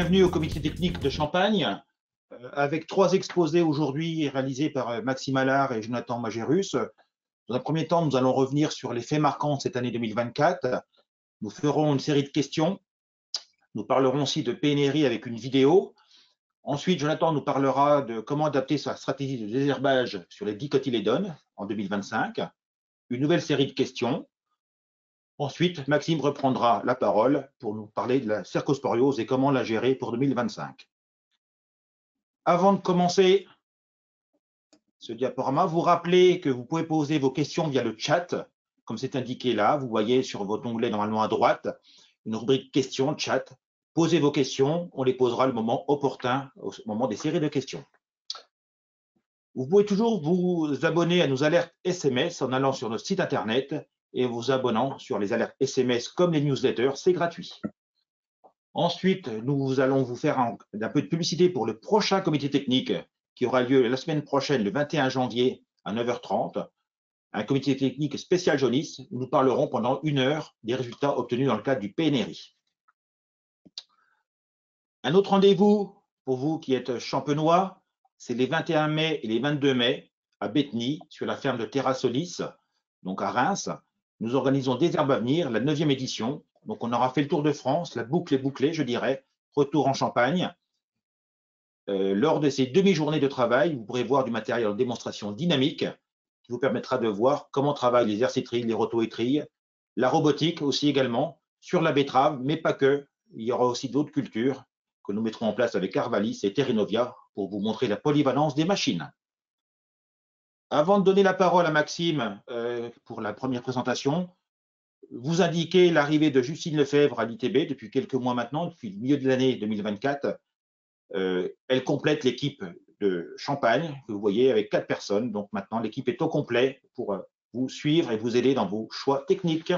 Bienvenue au comité technique de Champagne, avec 3 exposés aujourd'hui réalisés par Maxime Allard et Jonathan Magérus. Dans un premier temps, nous allons revenir sur les faits marquants de cette année 2024. Nous ferons une série de questions. Nous parlerons aussi de PNRI avec une vidéo. Ensuite, Jonathan nous parlera de comment adapter sa stratégie de désherbage sur les dicotylédones en 2025. Une nouvelle série de questions. Ensuite, Maxime reprendra la parole pour nous parler de la cercosporiose et comment la gérer pour 2025. Avant de commencer ce diaporama, vous rappelez que vous pouvez poser vos questions via le chat, comme c'est indiqué là. Vous voyez sur votre onglet normalement à droite une rubrique questions, chat. Posez vos questions, on les posera le moment opportun, au moment des séries de questions. Vous pouvez toujours vous abonner à nos alertes SMS en allant sur notre site internet et vous abonnant sur les alertes SMS comme les newsletters, c'est gratuit. Ensuite, nous allons vous faire un peu de publicité pour le prochain comité technique qui aura lieu la semaine prochaine, le 21 janvier à 9h30. Un comité technique spécial jaunisse où nous parlerons pendant 1 heure des résultats obtenus dans le cadre du PNRI. Un autre rendez-vous pour vous qui êtes champenois, c'est les 21 mai et les 22 mai à Bétheny, sur la ferme de Terrasolis, donc à Reims. Nous organisons Des Herbes à venir, la 9e édition. Donc on aura fait le tour de France, la boucle est bouclée, je dirais. Retour en Champagne. Lors de ces demi-journées de travail, vous pourrez voir du matériel en démonstration dynamique qui vous permettra de voir comment travaillent les hercétrilles, les rotoétrilles, la robotique aussi également, sur la betterave, mais pas que. Il y aura aussi d'autres cultures que nous mettrons en place avec Arvalis et Terrinovia pour vous montrer la polyvalence des machines. Avant de donner la parole à Maxime pour la première présentation, vous indiquez l'arrivée de Justine Lefebvre à l'ITB depuis quelques mois maintenant, depuis le milieu de l'année 2024. Elle complète l'équipe de Champagne, que vous voyez, avec 4 personnes. Donc maintenant, l'équipe est au complet pour vous suivre et vous aider dans vos choix techniques.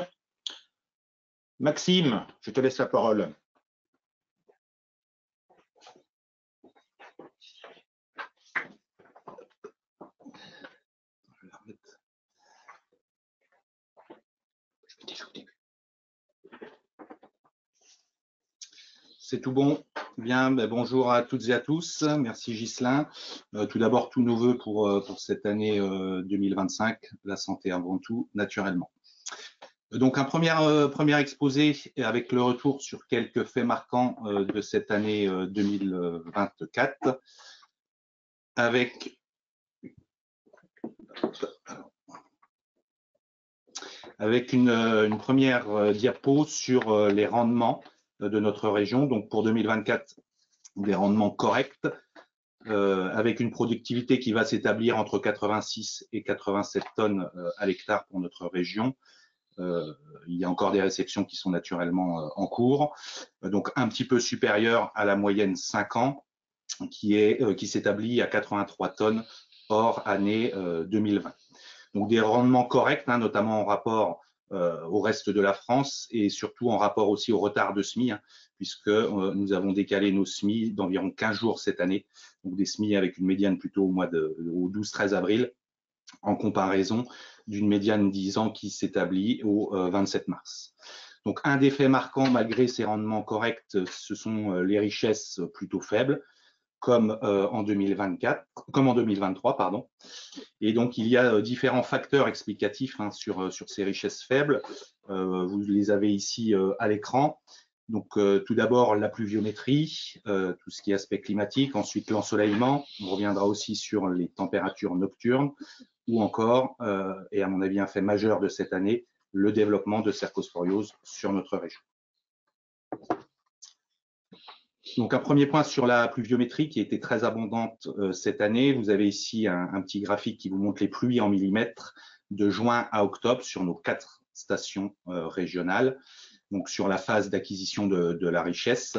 Maxime, je te laisse la parole. C'est tout bon. Bien, bonjour à toutes et à tous. Merci Ghislain. Tout d'abord, tous nos voeux pour cette année 2025. La santé avant tout, naturellement. Donc, un premier exposé avec le retour sur quelques faits marquants de cette année 2024. Avec une première diapo sur les rendements de notre région. Donc pour 2024, des rendements corrects, avec une productivité qui va s'établir entre 86 et 87 tonnes à l'hectare pour notre région. Il y a encore des réceptions qui sont naturellement en cours, donc un petit peu supérieur à la moyenne 5 ans, qui s'établit à 83 tonnes hors année 2020. Donc des rendements corrects, notamment en rapport au reste de la France et surtout en rapport aussi au retard de semis, puisque nous avons décalé nos semis d'environ 15 jours cette année, donc des semis avec une médiane plutôt au 12-13 avril, en comparaison d'une médiane 10 ans qui s'établit au 27 mars. Donc un des faits marquants malgré ces rendements corrects, ce sont les richesses plutôt faibles, comme en 2023, pardon. Et donc, il y a différents facteurs explicatifs sur ces richesses faibles. Vous les avez ici à l'écran. Donc, tout d'abord, la pluviométrie, tout ce qui est aspect climatique. Ensuite, l'ensoleillement. On reviendra aussi sur les températures nocturnes. Ou encore, et à mon avis un fait majeur de cette année, le développement de cercosporiose sur notre région. Donc, un premier point sur la pluviométrie qui a été très abondante cette année. Vous avez ici un petit graphique qui vous montre les pluies en millimètres de juin à octobre sur nos 4 stations régionales. Donc, sur la phase d'acquisition de la richesse,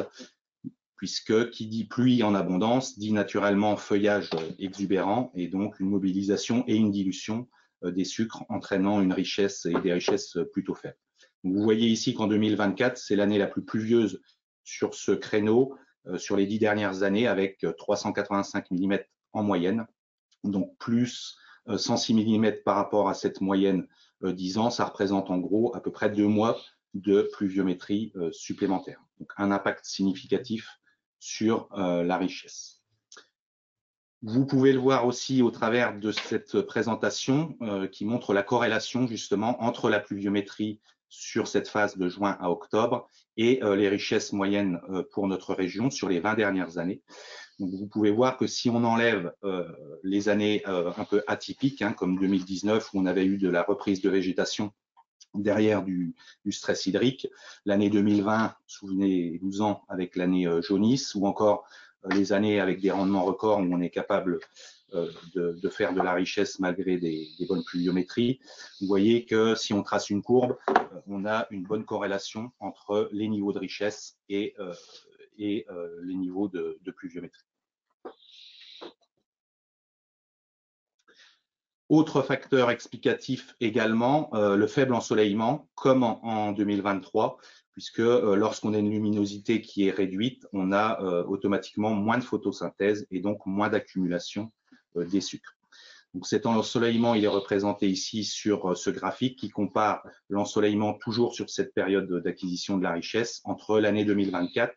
puisque qui dit pluie en abondance dit naturellement feuillage exubérant et donc une mobilisation et une dilution des sucres entraînant une richesse et des richesses plutôt faibles. Donc, vous voyez ici qu'en 2024, c'est l'année la plus pluvieuse sur ce créneau sur les 10 dernières années avec 385 mm en moyenne, donc plus 106 mm par rapport à cette moyenne 10 ans, ça représente en gros à peu près 2 mois de pluviométrie supplémentaire. Donc un impact significatif sur la richesse. Vous pouvez le voir aussi au travers de cette présentation qui montre la corrélation justement entre la pluviométrie sur cette phase de juin à octobre et les richesses moyennes pour notre région sur les 20 dernières années. Donc, vous pouvez voir que si on enlève les années un peu atypiques, hein, comme 2019 où on avait eu de la reprise de végétation derrière du stress hydrique, l'année 2020, souvenez-vous-en, avec l'année jaunisse, ou encore les années avec des rendements records où on est capable de faire de la richesse malgré des bonnes pluviométries. Vous voyez que si on trace une courbe, on a une bonne corrélation entre les niveaux de richesse et les niveaux de pluviométrie. Autre facteur explicatif également, le faible ensoleillement, comme en 2023, puisque lorsqu'on a une luminosité qui est réduite, on a automatiquement moins de photosynthèse et donc moins d'accumulation des sucres. Donc cet ensoleillement, il est représenté ici sur ce graphique qui compare l'ensoleillement toujours sur cette période d'acquisition de la richesse entre l'année 2024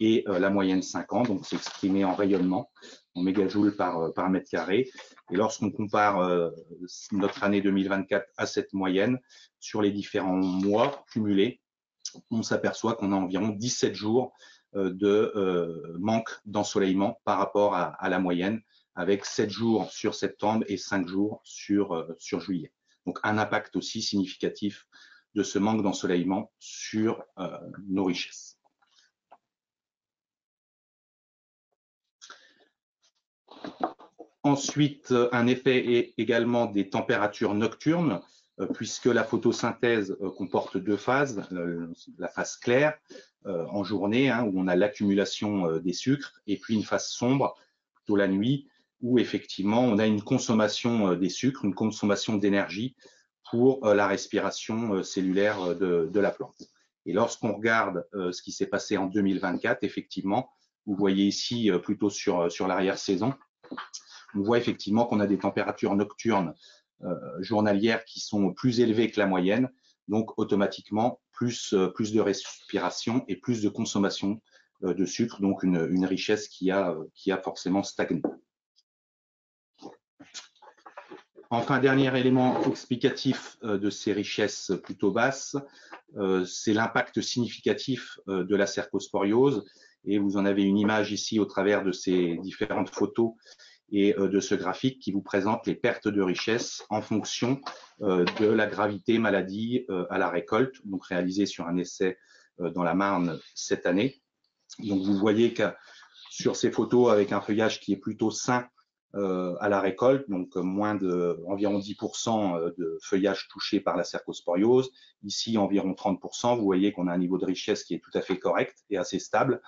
et la moyenne 5 ans, donc c'est exprimé en rayonnement, en mégajoules par mètre carré. Et lorsqu'on compare notre année 2024 à cette moyenne, sur les différents mois cumulés, on s'aperçoit qu'on a environ 17 jours de manque d'ensoleillement par rapport à la moyenne, avec 7 jours sur septembre et 5 jours sur juillet. Donc un impact aussi significatif de ce manque d'ensoleillement sur nos richesses. Ensuite, un effet également des températures nocturnes, puisque la photosynthèse comporte deux phases, la phase claire en journée, hein, où on a l'accumulation des sucres, et puis une phase sombre, plutôt la nuit, où effectivement on a une consommation des sucres, une consommation d'énergie pour la respiration cellulaire de la plante. Et lorsqu'on regarde ce qui s'est passé en 2024, effectivement, vous voyez ici plutôt sur l'arrière-saison, on voit effectivement qu'on a des températures nocturnes journalières qui sont plus élevées que la moyenne, donc automatiquement plus de respiration et plus de consommation de sucre, donc une richesse qui a forcément stagné. Enfin, dernier élément explicatif de ces richesses plutôt basses, c'est l'impact significatif de la cercosporiose. Et vous en avez une image ici au travers de ces différentes photos et de ce graphique qui vous présente les pertes de richesse en fonction de la gravité maladie à la récolte, donc réalisé sur un essai dans la Marne cette année. Donc vous voyez que sur ces photos avec un feuillage qui est plutôt sain à la récolte, donc environ 10% de feuillage touché par la cercosporiose, ici environ 30%, vous voyez qu'on a un niveau de richesse qui est tout à fait correct et assez stable.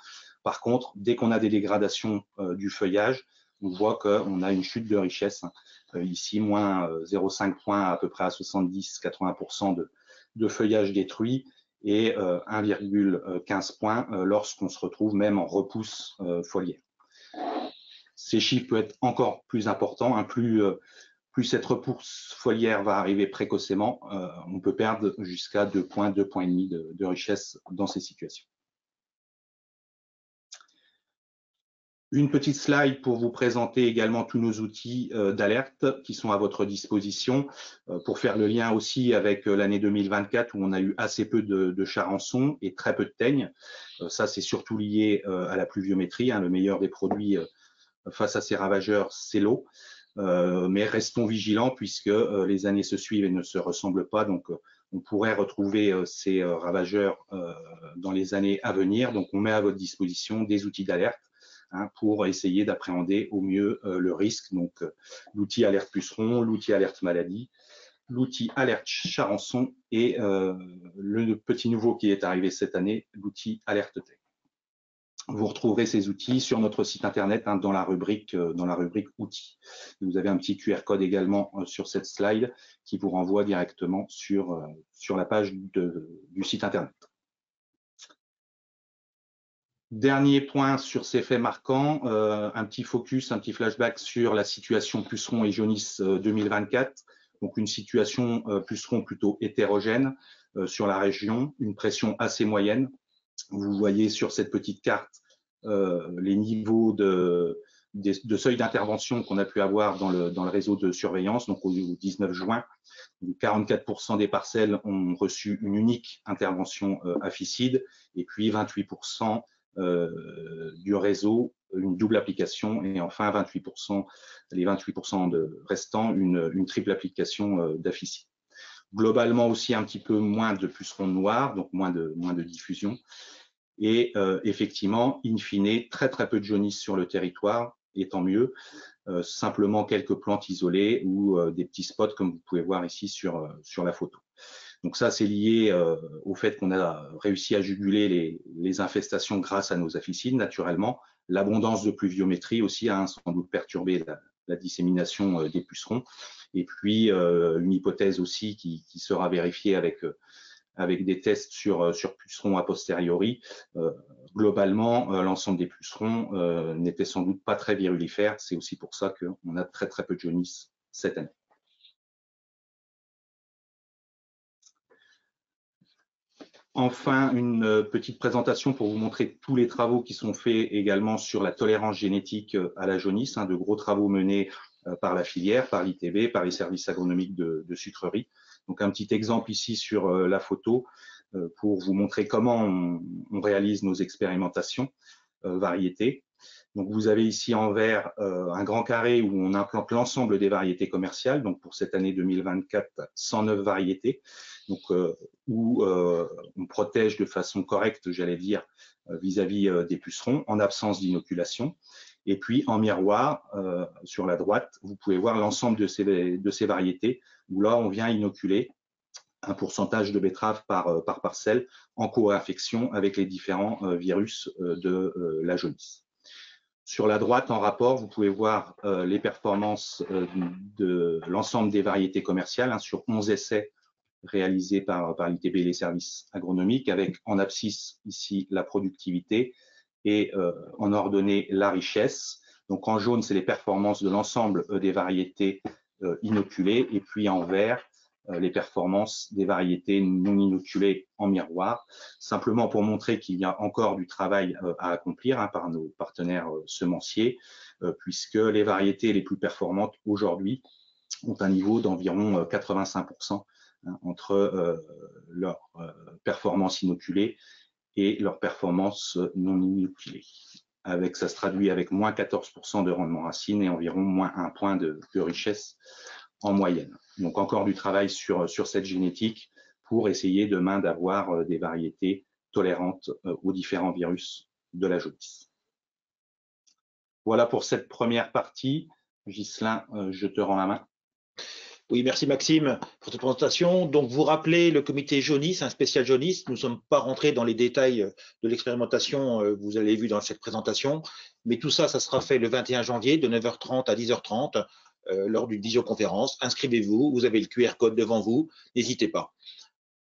Par contre, dès qu'on a des dégradations du feuillage, on voit qu'on a une chute de richesse. Ici, moins 0,5 points à peu près à 70-80% de feuillage détruit et 1,15 points lorsqu'on se retrouve même en repousse foliaire. Ces chiffres peuvent être encore plus importants. Hein, plus cette repousse foliaire va arriver précocement, on peut perdre jusqu'à 2 points, 2 points et demi de richesse dans ces situations. Une petite slide pour vous présenter également tous nos outils d'alerte qui sont à votre disposition pour faire le lien aussi avec l'année 2024 où on a eu assez peu de charançons et très peu de teignes. Ça, c'est surtout lié à la pluviométrie. Hein, le meilleur des produits face à ces ravageurs, c'est l'eau. Mais restons vigilants puisque les années se suivent et ne se ressemblent pas. Donc, on pourrait retrouver ces ravageurs dans les années à venir. Donc, on met à votre disposition des outils d'alerte pour essayer d'appréhender au mieux le risque. Donc, l'outil alerte puceron, l'outil alerte maladie, l'outil alerte charançon et le petit nouveau qui est arrivé cette année, l'outil alerte tech. Vous retrouverez ces outils sur notre site internet dans la rubrique outils. Vous avez un petit QR code également sur cette slide qui vous renvoie directement sur la page du site internet. Dernier point sur ces faits marquants, un petit focus, un petit flashback sur la situation puceron et jaunisse 2024. Donc une situation puceron plutôt hétérogène sur la région, une pression assez moyenne. Vous voyez sur cette petite carte les niveaux de seuil d'intervention qu'on a pu avoir dans le réseau de surveillance. Donc au 19 juin, 44% des parcelles ont reçu une unique intervention AFICID, et puis 28% du réseau une double application, et enfin les 28% restants une triple application d'AFICID. Globalement aussi un petit peu moins de pucerons noirs, donc moins de diffusion, et effectivement, in fine, très peu de jaunisse sur le territoire, et tant mieux. Simplement quelques plantes isolées ou des petits spots comme vous pouvez voir ici sur la photo. Donc ça, c'est lié au fait qu'on a réussi à juguler les infestations grâce à nos AFICID, naturellement. L'abondance de pluviométrie aussi a sans doute perturbé la dissémination des pucerons. Et puis, une hypothèse aussi qui sera vérifiée avec des tests sur pucerons a posteriori. Globalement, l'ensemble des pucerons n'était sans doute pas très virulifères. C'est aussi pour ça qu'on a très peu de jaunisse cette année. Enfin, une petite présentation pour vous montrer tous les travaux qui sont faits également sur la tolérance génétique à la jaunisse, de gros travaux menés par la filière, par l'ITB, par les services agronomiques de sucrerie. Donc un petit exemple ici sur la photo pour vous montrer comment on réalise nos expérimentations variétés. Donc vous avez ici en vert un grand carré où on implante l'ensemble des variétés commerciales. Donc pour cette année 2024, 109 variétés, donc où on protège de façon correcte, j'allais dire, vis-à-vis des pucerons en absence d'inoculation. Et puis en miroir, sur la droite, vous pouvez voir l'ensemble de ces variétés où là on vient inoculer un pourcentage de betteraves par parcelle en co-infection avec les différents virus de la jaunisse. Sur la droite, en rapport, vous pouvez voir les performances de l'ensemble des variétés commerciales sur 11 essais réalisés par l'ITB et les services agronomiques, avec en abscisse ici la productivité et en ordonnée la richesse. Donc en jaune, c'est les performances de l'ensemble des variétés inoculées, et puis en vert, les performances des variétés non inoculées en miroir, simplement pour montrer qu'il y a encore du travail à accomplir par nos partenaires semenciers, puisque les variétés les plus performantes aujourd'hui ont un niveau d'environ 85% entre leur performance inoculée et leur performance non inoculée. Ça se traduit avec moins 14% de rendement racine et environ moins 1 point de richesse en moyenne. Donc encore du travail sur cette génétique pour essayer demain d'avoir des variétés tolérantes aux différents virus de la jaunisse. Voilà pour cette première partie. Ghislain, je te rends la main. Oui, merci Maxime pour cette présentation. Donc vous rappelez le comité jaunisse, un spécial jaunisse. Nous ne sommes pas rentrés dans les détails de l'expérimentation, vous avez vu dans cette présentation, mais tout ça, ça sera fait le 21 janvier de 9h30 à 10h30 lors d'une visioconférence. Inscrivez-vous, vous avez le QR code devant vous, n'hésitez pas.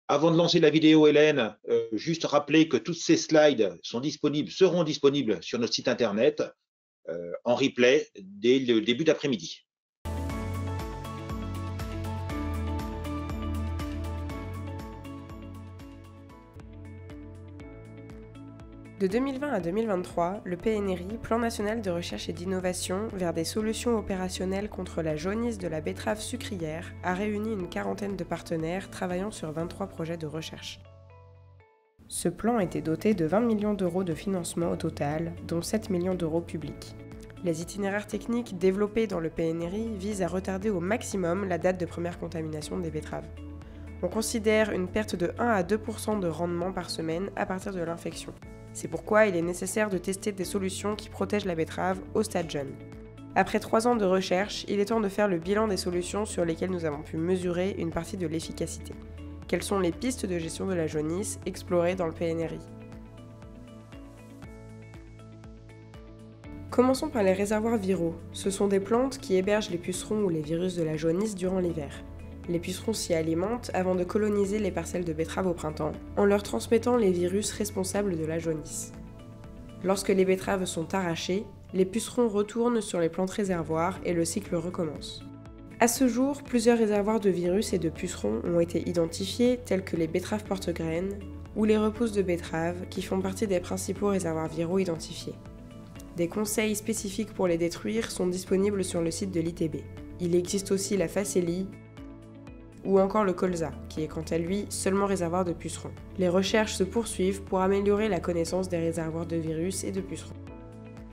Avant de lancer la vidéo, Hélène, juste rappeler que toutes ces slides seront disponibles sur notre site internet en replay dès le début d'après-midi. De 2020 à 2023, le PNRI, Plan national de recherche et d'innovation vers des solutions opérationnelles contre la jaunisse de la betterave sucrière, a réuni une quarantaine de partenaires travaillant sur 23 projets de recherche. Ce plan était doté de 20 millions d'euros de financement au total, dont 7 millions d'euros publics. Les itinéraires techniques développés dans le PNRI visent à retarder au maximum la date de première contamination des betteraves. On considère une perte de 1 à 2% de rendement par semaine à partir de l'infection. C'est pourquoi il est nécessaire de tester des solutions qui protègent la betterave au stade jeune. Après 3 ans de recherche, il est temps de faire le bilan des solutions sur lesquelles nous avons pu mesurer une partie de l'efficacité. Quelles sont les pistes de gestion de la jaunisse explorées dans le PNRI ? Commençons par les réservoirs viraux. Ce sont des plantes qui hébergent les pucerons ou les virus de la jaunisse durant l'hiver. Les pucerons s'y alimentent avant de coloniser les parcelles de betteraves au printemps, en leur transmettant les virus responsables de la jaunisse. Lorsque les betteraves sont arrachées, les pucerons retournent sur les plantes réservoirs et le cycle recommence. À ce jour, plusieurs réservoirs de virus et de pucerons ont été identifiés, tels que les betteraves porte-graines ou les repousses de betterave qui font partie des principaux réservoirs viraux identifiés. Des conseils spécifiques pour les détruire sont disponibles sur le site de l'ITB. Il existe aussi la facélie ou encore le colza, qui est quant à lui seulement réservoir de pucerons. Les recherches se poursuivent pour améliorer la connaissance des réservoirs de virus et de pucerons.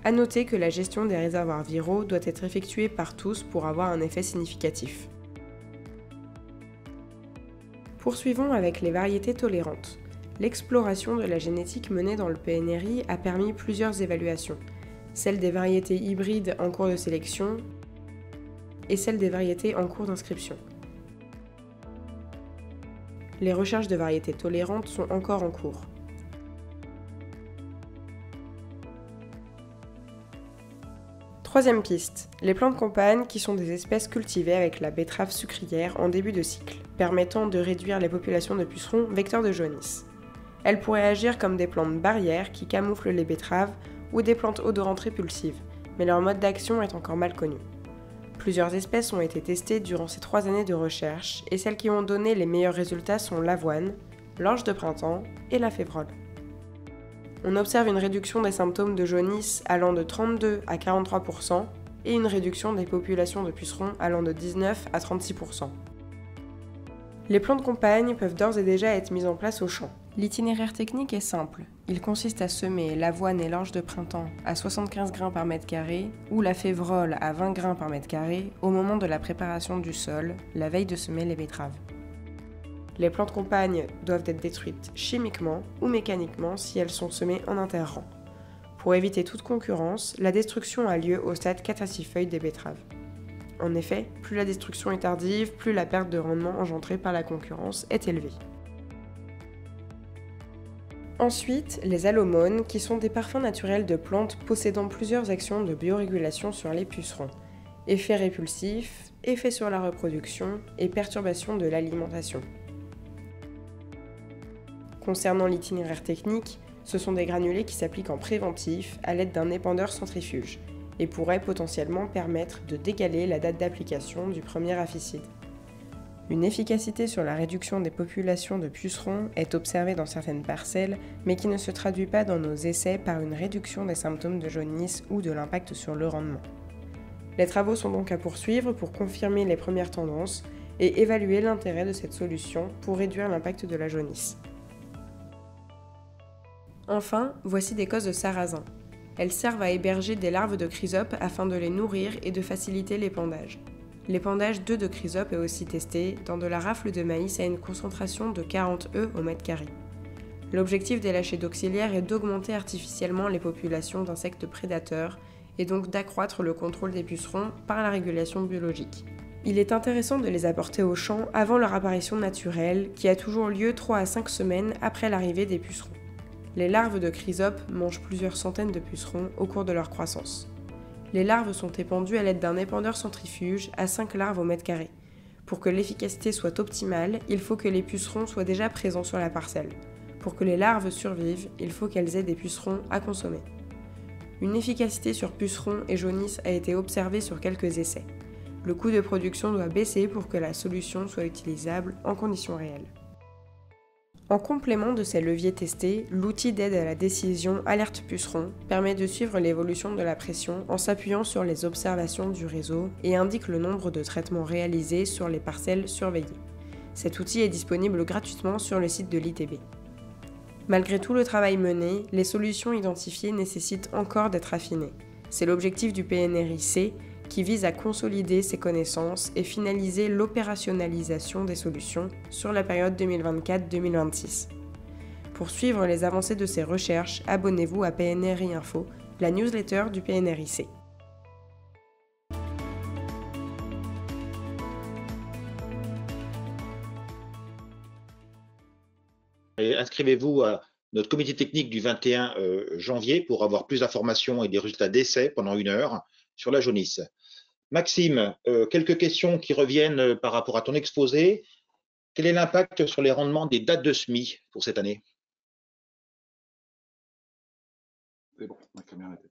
À noter que la gestion des réservoirs viraux doit être effectuée par tous pour avoir un effet significatif. Poursuivons avec les variétés tolérantes. L'exploration de la génétique menée dans le PNRI a permis plusieurs évaluations, celle des variétés hybrides en cours de sélection et celle des variétés en cours d'inscription. Les recherches de variétés tolérantes sont encore en cours. Troisième piste, les plantes compagnes qui sont des espèces cultivées avec la betterave sucrière en début de cycle, permettant de réduire les populations de pucerons vecteurs de jaunisse. Elles pourraient agir comme des plantes barrières qui camouflent les betteraves ou des plantes odorantes répulsives, mais leur mode d'action est encore mal connu. Plusieurs espèces ont été testées durant ces 3 années de recherche et celles qui ont donné les meilleurs résultats sont l'avoine, l'orge de printemps et la févrole. On observe une réduction des symptômes de jaunisse allant de 32 à 43% et une réduction des populations de pucerons allant de 19 à 36%. Les plantes compagnes peuvent d'ores et déjà être mises en place au champ. L'itinéraire technique est simple. Il consiste à semer l'avoine et l'orge de printemps à 75 grains par mètre carré ou la févrole à 20 grains par mètre carré au moment de la préparation du sol, la veille de semer les betteraves. Les plantes compagnes doivent être détruites chimiquement ou mécaniquement si elles sont semées en interrang. Pour éviter toute concurrence, la destruction a lieu au stade 4 à 6 feuilles des betteraves. En effet, plus la destruction est tardive, plus la perte de rendement engendrée par la concurrence est élevée. Ensuite, les allomones, qui sont des parfums naturels de plantes possédant plusieurs actions de biorégulation sur les pucerons. Effet répulsif, effet sur la reproduction et perturbation de l'alimentation. Concernant l'itinéraire technique, ce sont des granulés qui s'appliquent en préventif à l'aide d'un épandeur centrifuge et pourraient potentiellement permettre de décaler la date d'application du premier apicide. Une efficacité sur la réduction des populations de pucerons est observée dans certaines parcelles, mais qui ne se traduit pas dans nos essais par une réduction des symptômes de jaunisse ou de l'impact sur le rendement. Les travaux sont donc à poursuivre pour confirmer les premières tendances et évaluer l'intérêt de cette solution pour réduire l'impact de la jaunisse. Enfin, voici des causes de sarrasin. Elles servent à héberger des larves de chrysopes afin de les nourrir et de faciliter l'épandage. L'épandage d'œufs de chrysope est aussi testé dans de la rafle de maïs à une concentration de 40 œufs au mètre carré. L'objectif des lâchers d'auxiliaires est d'augmenter artificiellement les populations d'insectes prédateurs et donc d'accroître le contrôle des pucerons par la régulation biologique. Il est intéressant de les apporter au champ avant leur apparition naturelle qui a toujours lieu 3 à 5 semaines après l'arrivée des pucerons. Les larves de chrysope mangent plusieurs centaines de pucerons au cours de leur croissance. Les larves sont épandues à l'aide d'un épandeur centrifuge à 5 larves au mètre carré. Pour que l'efficacité soit optimale, il faut que les pucerons soient déjà présents sur la parcelle. Pour que les larves survivent, il faut qu'elles aient des pucerons à consommer. Une efficacité sur pucerons et jaunisse a été observée sur quelques essais. Le coût de production doit baisser pour que la solution soit utilisable en conditions réelles. En complément de ces leviers testés, l'outil d'aide à la décision Alerte Puceron permet de suivre l'évolution de la pression en s'appuyant sur les observations du réseau et indique le nombre de traitements réalisés sur les parcelles surveillées. Cet outil est disponible gratuitement sur le site de l'ITB. Malgré tout le travail mené, les solutions identifiées nécessitent encore d'être affinées. C'est l'objectif du PNRI-C qui vise à consolider ses connaissances et finaliser l'opérationnalisation des solutions sur la période 2024-2026. Pour suivre les avancées de ces recherches, abonnez-vous à PNRI Info, la newsletter du PNRI-C. Inscrivez-vous à notre comité technique du 21 janvier pour avoir plus d'informations et des résultats d'essai pendant 1 heure sur la jaunisse. Maxime, quelques questions qui reviennent par rapport à ton exposé. Quel est l'impact sur les rendements des dates de semis pour cette année? C'est bon, ma caméra était.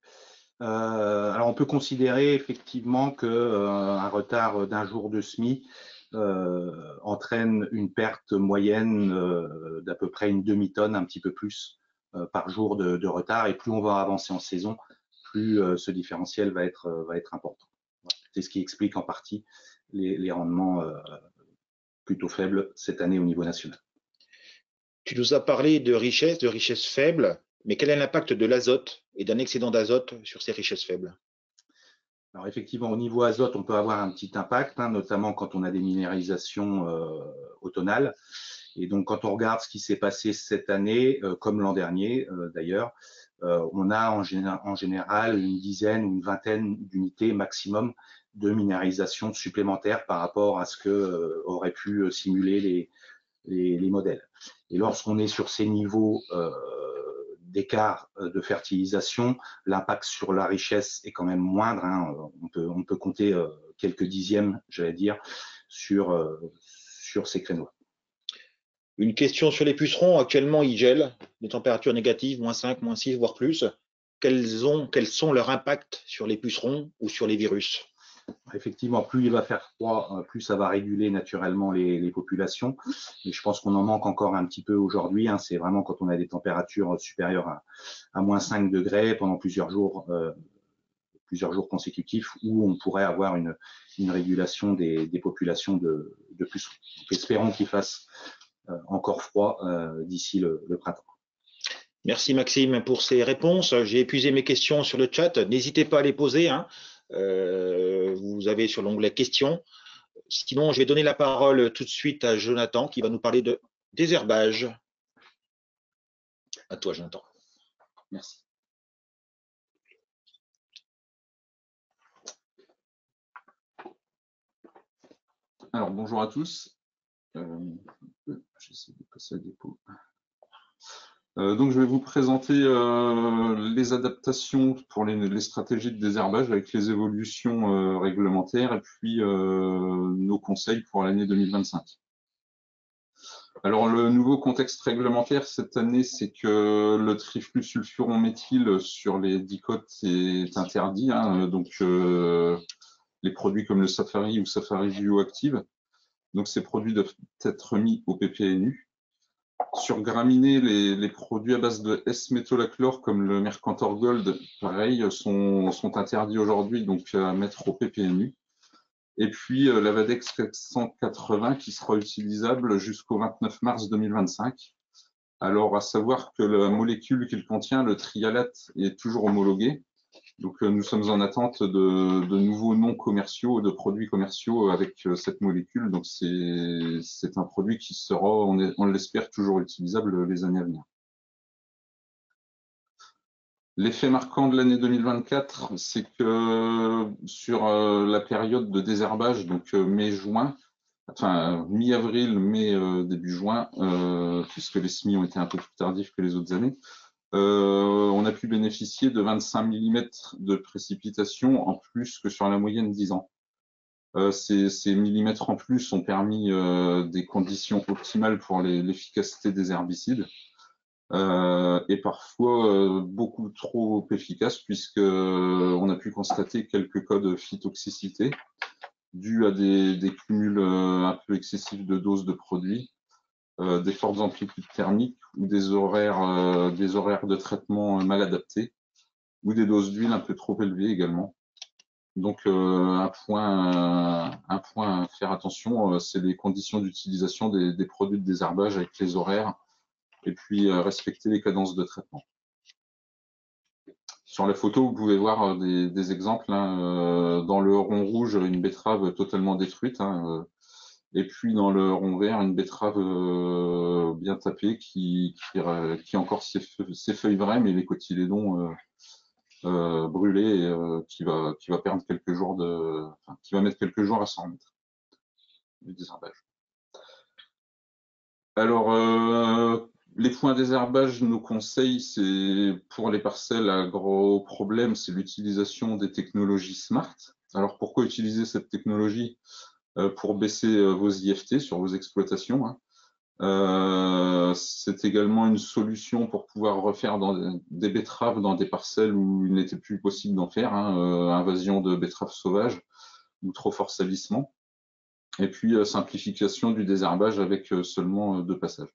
Alors on peut considérer effectivement qu'un retard d'1 jour de semis entraîne une perte moyenne d'à peu près une demi-tonne, un petit peu plus par jour de retard. Et plus on va avancer en saison, plus ce différentiel va être important. C'est ce qui explique en partie les rendements plutôt faibles cette année au niveau national. Tu nous as parlé de richesses faibles, mais quel est l'impact de l'azote et d'un excédent d'azote sur ces richesses faibles? Alors effectivement, au niveau azote, on peut avoir un petit impact, hein, notamment quand on a des minéralisations automnales. Et donc, quand on regarde ce qui s'est passé cette année, comme l'an dernier d'ailleurs, on a en général une dizaine ou une vingtaine d'unités maximum de minéralisation supplémentaire par rapport à ce que auraient pu simuler les modèles. Et lorsqu'on est sur ces niveaux d'écart de fertilisation, l'impact sur la richesse est quand même moindre, hein. On peut compter quelques dixièmes, j'allais dire, sur ces créneaux. Une question sur les pucerons. Actuellement, ils gèlent, des températures négatives, -5, -6, voire plus. Quels sont leurs impacts sur les pucerons ou sur les virus? Effectivement, plus il va faire froid, plus ça va réguler naturellement les populations. Mais je pense qu'on en manque encore un petit peu aujourd'hui, hein. C'est vraiment quand on a des températures supérieures à -5 degrés pendant plusieurs jours consécutifs où on pourrait avoir une régulation des populations de pucerons. Donc, espérons qu'il fasse encore froid d'ici le printemps. Merci Maxime pour ces réponses. J'ai épuisé mes questions sur le chat. N'hésitez pas à les poser, hein. Vous avez sur l'onglet questions. Sinon, je vais donner la parole tout de suite à Jonathan qui va nous parler de désherbage. À toi, Jonathan. Merci. Alors, bonjour à tous. J'essaie de passer à dépôt. Donc, je vais vous présenter les adaptations pour les stratégies de désherbage avec les évolutions réglementaires et puis nos conseils pour l'année 2025. Alors, le nouveau contexte réglementaire cette année, c'est que le triflusulfuron méthyle sur les dicotes est interdit, hein, donc les produits comme le Safari ou Safari Bioactive. Donc, ces produits doivent être mis au PPNU. Sur graminées, les produits à base de S-métolachlore comme le Mercantor Gold, pareil, sont interdits aujourd'hui, donc à mettre au PPNU. Et puis la Vadex 480 qui sera utilisable jusqu'au 29 mars 2025. Alors, à savoir que la molécule qu'il contient, le trialate, est toujours homologuée. Donc, nous sommes en attente de nouveaux noms commerciaux, de produits commerciaux avec cette molécule. Donc, c'est un produit qui sera, on l'espère, toujours utilisable les années à venir. L'effet marquant de l'année 2024, c'est que sur la période de désherbage, donc mai-juin, enfin mi-avril, mai, début juin, puisque les semis ont été un peu plus tardifs que les autres années, on a pu bénéficier de 25 mm de précipitations en plus que sur la moyenne 10 ans. Ces millimètres en plus ont permis des conditions optimales pour l'efficacité des herbicides et parfois beaucoup trop efficaces puisque on a pu constater quelques cas de phytotoxicité dus à des cumuls un peu excessifs de doses de produits. Des fortes amplitudes thermiques ou des horaires de traitement mal adaptés ou des doses d'huile un peu trop élevées également. Donc un point à faire attention, c'est les conditions d'utilisation des produits de désherbage avec les horaires et puis respecter les cadences de traitement. Sur la photo, vous pouvez voir des exemples, hein, dans le rond rouge, une betterave totalement détruite, hein, et puis dans le rond vert, une betterave bien tapée qui a encore ses feuilles vraies, mais les cotylédons brûlés, et qui va perdre quelques jours qui va mettre quelques jours à s'en remettre du désherbage. Alors, les points désherbage, nos conseils, c'est pour les parcelles à gros problèmes, c'est l'utilisation des technologies smart. Alors, pourquoi utiliser cette technologie? Pour baisser vos IFT sur vos exploitations, hein. C'est également une solution pour pouvoir refaire des betteraves dans des parcelles où il n'était plus possible d'en faire, hein, invasion de betteraves sauvages ou trop fort salissement. Et puis simplification du désherbage avec seulement 2 passages.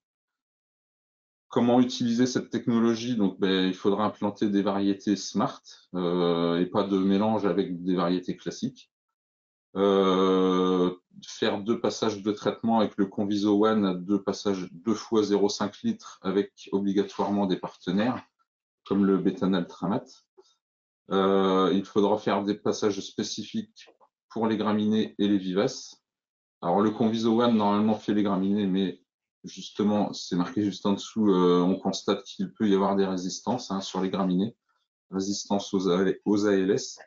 Comment utiliser cette technologie? Donc, il faudra implanter des variétés smart et pas de mélange avec des variétés classiques. Faire 2 passages de traitement avec le Conviso One à 2 passages 2 fois 0,5 litres avec obligatoirement des partenaires comme le Bétanal Tramat. Il faudra faire des passages spécifiques pour les graminées et les vivaces. Alors le Conviso One normalement fait les graminées, mais justement, c'est marqué juste en dessous, on constate qu'il peut y avoir des résistances sur les graminées, résistance aux ALS.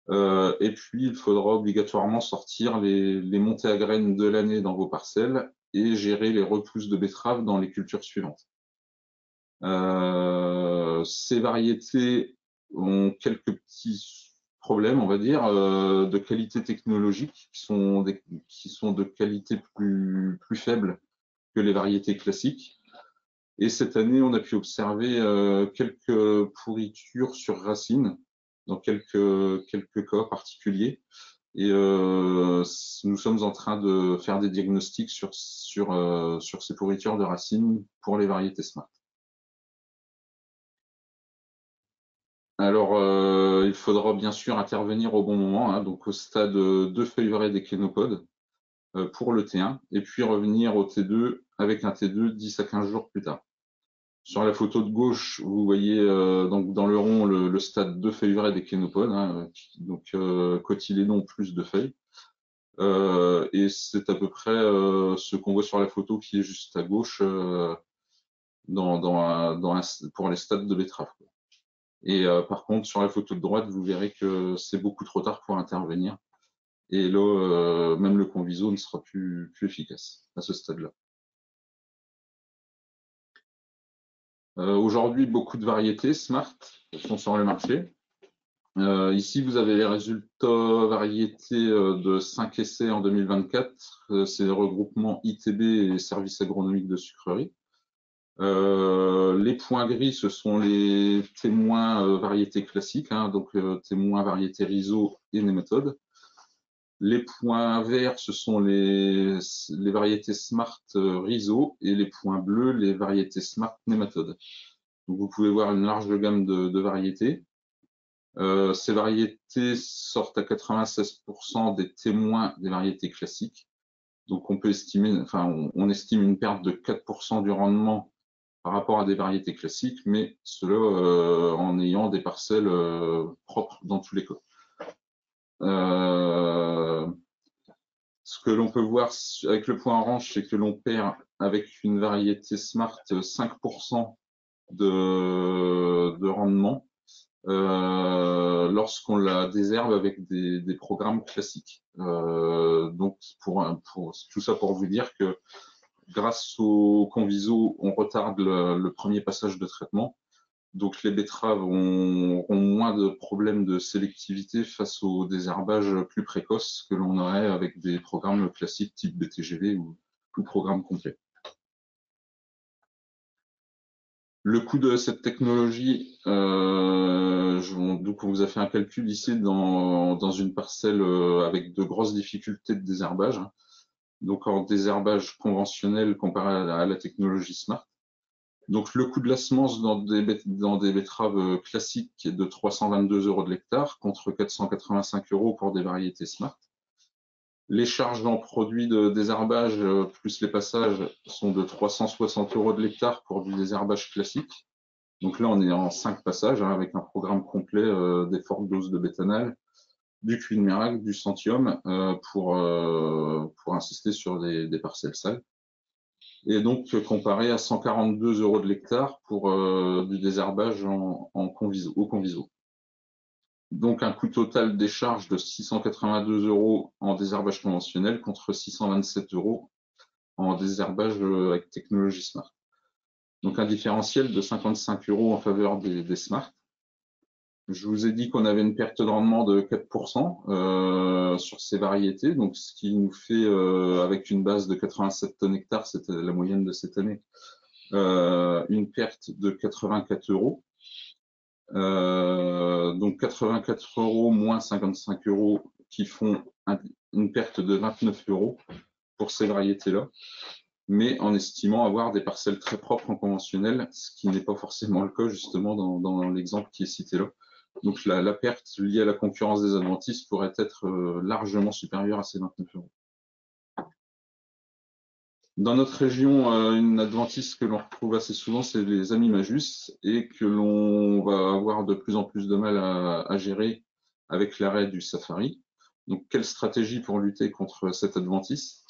Et puis, il faudra obligatoirement sortir les montées à graines de l'année dans vos parcelles et gérer les repousses de betteraves dans les cultures suivantes. Ces variétés ont quelques petits problèmes, on va dire, de qualité technologique qui sont de qualité plus faible que les variétés classiques. Et cette année, on a pu observer quelques pourritures sur racines dans quelques cas particuliers. Et nous sommes en train de faire des diagnostics sur ces pourritures de racines pour les variétés smart. Alors, il faudra bien sûr intervenir au bon moment, donc au stade de feuilleret des clénopodes pour le T1, et puis revenir au T2 avec un T2 10 à 15 jours plus tard. Sur la photo de gauche, vous voyez donc dans le rond le stade de feuilleret des clénopodes, donc cotylédon plus de feuilles. Et c'est à peu près ce qu'on voit sur la photo qui est juste à gauche pour les stades de betterave. Et par contre, sur la photo de droite, vous verrez que c'est beaucoup trop tard pour intervenir. Et là, même le Conviso ne sera plus efficace à ce stade-là. Aujourd'hui, beaucoup de variétés smart sont sur le marché. Ici, vous avez les résultats variétés de 5 essais en 2024. C'est le regroupement ITB et services agronomiques de sucrerie. Les points gris, ce sont les témoins variétés classiques, donc témoins variétés rhizo et nématode. Les points verts, ce sont les variétés smart rhizo et les points bleus, les variétés smart nématode. Donc vous pouvez voir une large gamme de variétés. Ces variétés sortent à 96% des témoins des variétés classiques. Donc on peut estimer, on estime une perte de 4% du rendement par rapport à des variétés classiques, mais cela en ayant des parcelles propres dans tous les cas. Ce que l'on peut voir avec le point orange, c'est que l'on perd avec une variété smart 5% de rendement lorsqu'on la désherbe avec des programmes classiques. Donc tout ça pour vous dire que grâce au Conviso, on retarde le premier passage de traitement. Donc les betteraves auront moins de problèmes de sélectivité face au désherbage plus précoce que l'on aurait avec des programmes classiques type BTGV ou programme complet. Le coût de cette technologie, donc on vous a fait un calcul ici dans une parcelle avec de grosses difficultés de désherbage. Donc en désherbage conventionnel comparé à la technologie Smart. Donc le coût de la semence dans des betteraves classiques est de 322 € de l'hectare contre 485 € pour des variétés Smart. Les charges en produits de désherbage plus les passages sont de 360 € de l'hectare pour du désherbage classique. Donc là on est en 5 passages avec un programme complet des fortes doses de bétanal, du cuit de miracle, du centium pour insister sur des parcelles sales. Et donc comparé à 142 € de l'hectare pour du désherbage au Conviso. Donc un coût total des charges de 682 € en désherbage conventionnel contre 627 € en désherbage avec technologie Smart. Donc un différentiel de 55 € en faveur des Smart. Je vous ai dit qu'on avait une perte de rendement de 4% sur ces variétés, donc ce qui nous fait, avec une base de 87 tonnes hectares, c'était la moyenne de cette année, une perte de 84 €. Donc 84 € moins 55 € qui font une perte de 29 € pour ces variétés-là, mais en estimant avoir des parcelles très propres en conventionnel, ce qui n'est pas forcément le cas justement dans l'exemple qui est cité là. Donc la perte liée à la concurrence des adventices pourrait être largement supérieure à ces 29 €. Dans notre région, une adventice que l'on retrouve assez souvent, c'est les Amimajus, et que l'on va avoir de plus en plus de mal à gérer avec l'arrêt du safari. Donc, quelle stratégie pour lutter contre cette adventice?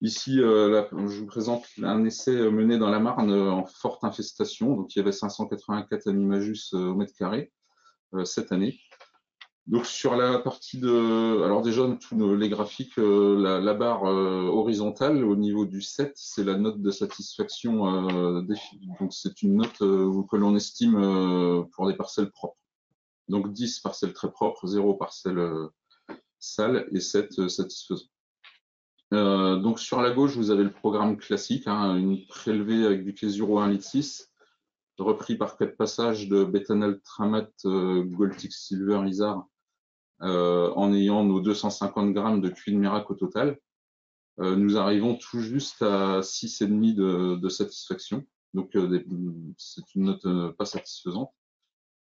Ici, je vous présente un essai mené dans la Marne en forte infestation. Donc, il y avait 584 Amimajus au mètre carré cette année. Donc sur la partie de, alors déjà tous les graphiques, la barre horizontale au niveau du 7, c'est la note de satisfaction. Donc c'est une note que l'on estime pour des parcelles propres. Donc 10 parcelles très propres, 0 parcelles sales et 7 satisfaisants. Donc sur la gauche, vous avez le programme classique, hein, une prélevée avec du K0 1,6 litre, repris par 4 passages de Bétanal Tramat Goltix Silver Isar. En ayant nos 250 grammes de cuit de Mérac au total, nous arrivons tout juste à 6,5 de satisfaction. Donc, c'est une note pas satisfaisante.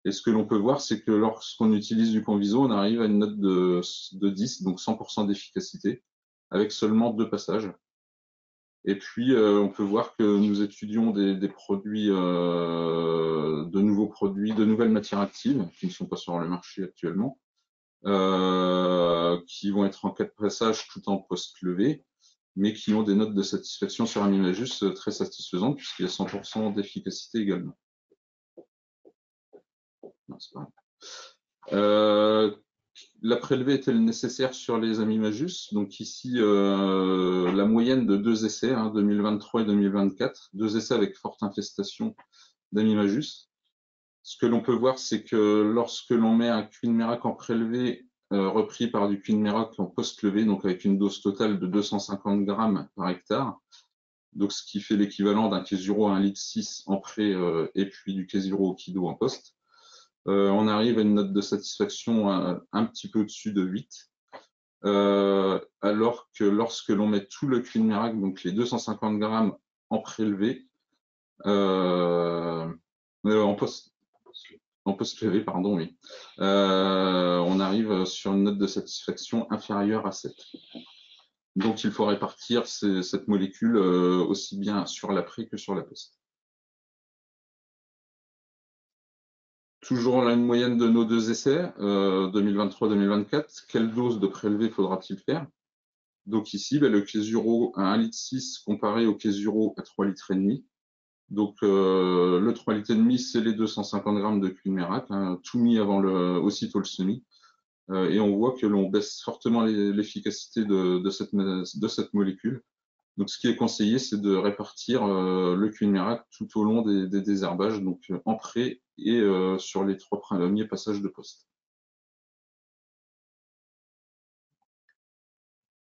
Et ce que l'on peut voir, c'est que lorsqu'on utilise du Conviso, on arrive à une note de 10, donc 100% d'efficacité, avec seulement 2 passages. Et puis, on peut voir que nous étudions des produits, de nouveaux produits, de nouvelles matières actives, qui ne sont pas sur le marché actuellement, qui vont être en 4 passages tout en post-levé, mais qui ont des notes de satisfaction sur Amimajus très satisfaisantes, puisqu'il y a 100% d'efficacité également. Non, c'est pas grave. La prélevée est-elle nécessaire sur les Amimajus? Donc ici, la moyenne de 2 essais, 2023 et 2024, 2 essais avec forte infestation d'Amimajus. Ce que l'on peut voir, c'est que lorsque l'on met un cuit de Mérac en prélevé repris par du cuit de Mérac en post-levé, donc avec une dose totale de 250 grammes par hectare, donc ce qui fait l'équivalent d'un K0 à 1,6 litre en pré et puis du K0 au kilo en post, on arrive à une note de satisfaction un petit peu au-dessus de 8. Alors que lorsque l'on met tout le cuit de Mérac, donc les 250 grammes en prélevé, en post-levé, pardon, oui. On arrive sur une note de satisfaction inférieure à 7. Donc, il faut répartir cette molécule aussi bien sur l'après que sur la post. Toujours la moyenne de nos 2 essais, 2023-2024. Quelle dose de prélevé faudra-t-il faire? Donc ici, le K0 à 1,6 litre comparé au K0 à 3,5 litres. Donc le 3,5 litres, c'est les 250 grammes de cuit de Mérac, tout mis avant aussitôt le semis. Et on voit que l'on baisse fortement l'efficacité de cette molécule. Donc ce qui est conseillé, c'est de répartir le cuit de Mérac tout au long des désherbages, donc en pré et sur les 3 premiers passages de poste.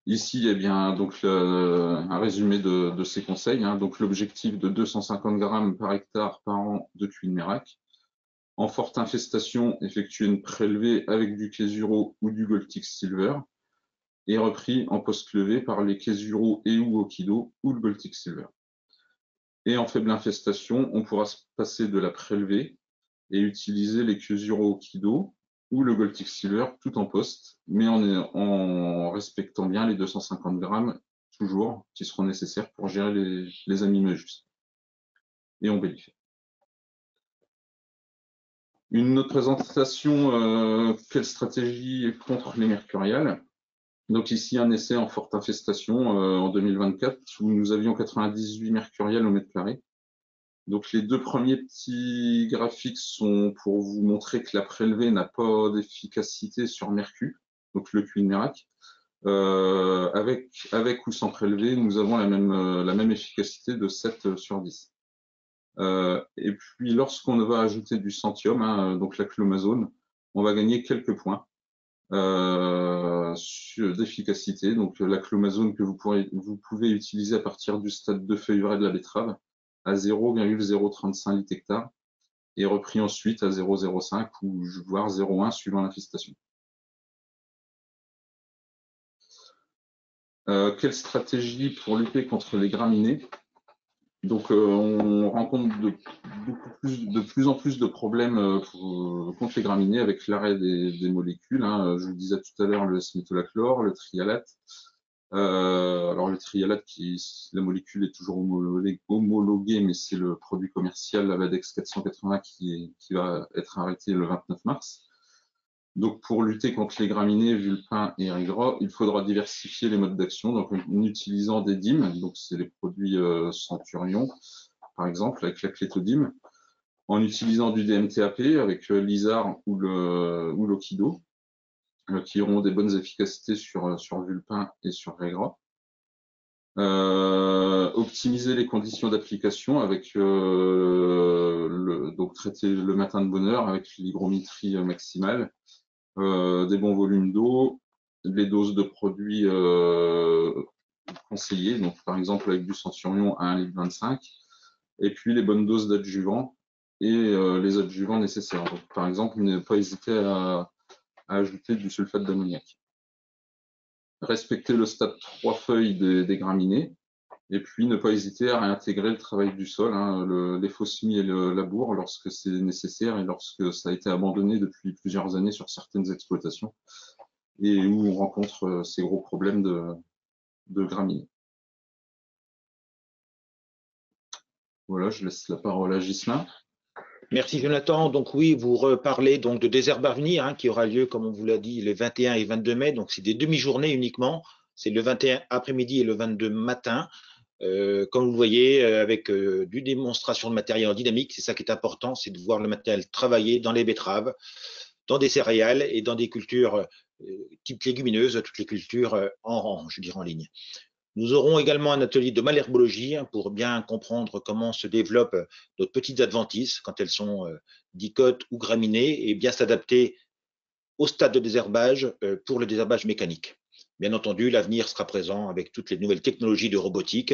Ici, eh bien, donc un résumé de ces conseils. Donc l'objectif de 250 grammes par hectare par an de cuit de Mérac. En forte infestation, effectuer une prélevée avec du K0 ou du Goltix Silver et repris en post-levé par les K0 et ou Okido ou le Goltix Silver. Et en faible infestation, on pourra se passer de la prélevée et utiliser les K0 Okido ou le Goltix Silver tout en post, mais en respectant bien les 250 grammes toujours qui seront nécessaires pour gérer les Amimajus. Et on bellifère. Une autre présentation, quelle stratégie contre les mercuriales? Donc ici un essai en forte infestation en 2024 où nous avions 98 mercuriales au mètre carré. Donc les 2 premiers petits graphiques sont pour vous montrer que la prélevée n'a pas d'efficacité sur mercure, donc le cuit de Mérac. Avec ou sans prélevé, nous avons la même efficacité de 7 sur 10. Et puis lorsqu'on va ajouter du Centium, donc la clomazone, on va gagner quelques points d'efficacité. Donc la clomazone que vous pouvez utiliser à partir du stade de feuillurée de la betterave à 0,035 litres hectare et repris ensuite à 0,05 ou voire 0,1 suivant l'infestation. Quelle stratégie pour lutter contre les graminées? Donc, on rencontre de plus en plus de problèmes contre les graminées avec l'arrêt des molécules. Hein. Je vous disais tout à l'heure le S-métolachlore, le trialate. Alors le trialate, la molécule est toujours homologuée, mais c'est le produit commercial, la Vadex 480, qui va être arrêté le 29 mars. Donc, pour lutter contre les graminées, vulpins et régras, il faudra diversifier les modes d'action, donc en utilisant des DIM, donc c'est les produits Centurion, par exemple, avec la clétodime, en utilisant du DMTAP avec l'ISAR ou l'Okido, qui auront des bonnes efficacités sur vulpins et sur régras. Optimiser les conditions d'application avec donc traiter le matin de bonne heure avec l'hygrométrie maximale. Des bons volumes d'eau, les doses de produits conseillées, donc par exemple avec du Centurion à 1,25 litre, et puis les bonnes doses d'adjuvants et les adjuvants nécessaires. Donc, par exemple, ne pas hésiter à ajouter du sulfate d'ammoniac. Respecter le stade 3 feuilles des graminées, et puis ne pas hésiter à réintégrer le travail du sol, hein, les faux semis et le labour lorsque c'est nécessaire et lorsque ça a été abandonné depuis plusieurs années sur certaines exploitations et où on rencontre ces gros problèmes de graminées. Voilà, je laisse la parole à Ghislain. Merci Jonathan. Donc oui, vous reparlez donc de Désherbe à venir, hein, qui aura lieu, comme on vous l'a dit, les 21 et 22 mai. Donc c'est des demi-journées uniquement. C'est le 21 après-midi et le 22 matin. Comme vous le voyez, avec du démonstration de matériel en dynamique, c'est ça qui est important, c'est de voir le matériel travailler dans les betteraves, dans des céréales et dans des cultures type légumineuses, toutes les cultures en rang, je dirais en ligne. Nous aurons également un atelier de malherbologie, hein, pour bien comprendre comment se développent nos petites adventices quand elles sont dicotes ou graminées et bien s'adapter au stade de désherbage pour le désherbage mécanique. Bien entendu, l'avenir sera présent avec toutes les nouvelles technologies de robotique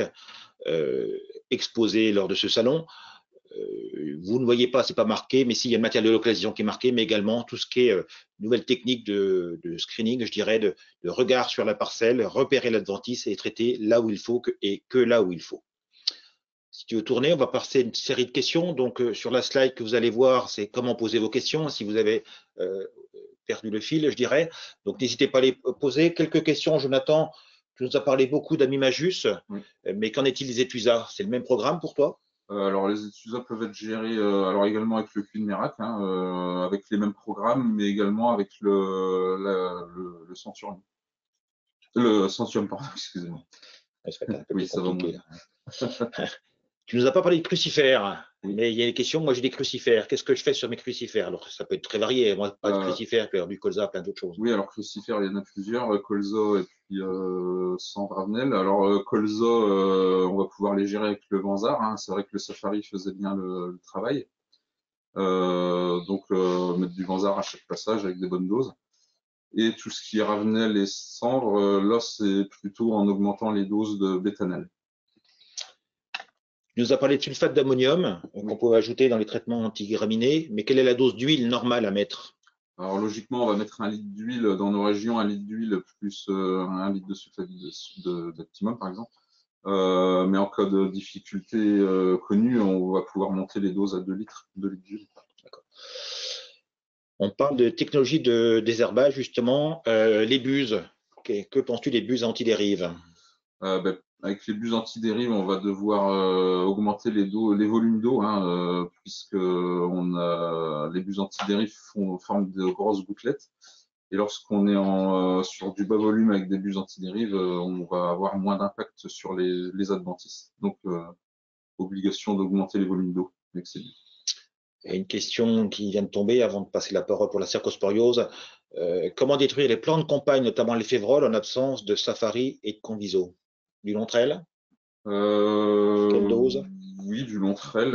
exposées lors de ce salon. Vous ne voyez pas, c'est pas marqué, mais s'il y a le matériel de localisation qui est marqué, mais également tout ce qui est nouvelles techniques de screening, je dirais, de regard sur la parcelle, repérer l'adventice et traiter là où il faut et que là où il faut. Si tu veux tourner, on va passer une série de questions. Donc, sur la slide que vous allez voir, c'est comment poser vos questions. Si vous avez perdu le fil, je dirais. Donc, n'hésitez pas à les poser. Quelques questions, Jonathan. Tu nous as parlé beaucoup d'Amimagus, Oui. Mais qu'en est-il des étuisas? C'est le même programme pour toi? Alors, les étuisas peuvent être gérés alors également avec le Cunmerac, hein, avec les mêmes programmes, mais également avec le Centurion. Le Centium, pardon, excusez-moi. Oui, ça va moins. Tu nous as pas parlé de crucifères, oui. Mais il y a des questions. Moi, j'ai des crucifères. Qu'est-ce que je fais sur mes crucifères? Alors, ça peut être très varié. Moi, pas de crucifères, puis du colza, plein d'autres choses. Oui, alors crucifères, il y en a plusieurs, colza et puis sans Ravenel. Alors, colza, on va pouvoir les gérer avec le Vanzar. Hein. C'est vrai que le Safari faisait bien le travail. Donc, mettre du Vanzar à chaque passage avec des bonnes doses. Et tout ce qui est Ravenel et cendre, là, c'est plutôt en augmentant les doses de bétanal. Tu nous as parlé de sulfate d'ammonium qu'on peut ajouter dans les traitements antigraminés, mais quelle est la dose d'huile normale à mettre? Alors logiquement, on va mettre 1 litre d'huile dans nos régions, 1 litre d'huile plus 1 litre de sulfate d'optimum, par exemple. Mais en cas de difficulté connue, on va pouvoir monter les doses à 2 litres d'huile. D'accord. On parle de technologie de désherbage, justement. Les buses, que penses-tu des buses antidérives? Avec les buses antidérives, on va devoir augmenter les volumes d'eau, hein, puisque les buses antidérives forment de grosses gouttelettes. Et lorsqu'on est sur du bas volume avec des buses antidérives, on va avoir moins d'impact sur les adventices. Donc, obligation d'augmenter les volumes d'eau avec ces buses. Et une question qui vient de tomber avant de passer la parole pour la cercosporiose. Comment détruire les plants de campagne, notamment les févroles, en absence de Safari et de Conviso? Du Lontrel? Quelle dose? Oui, du Lontrel,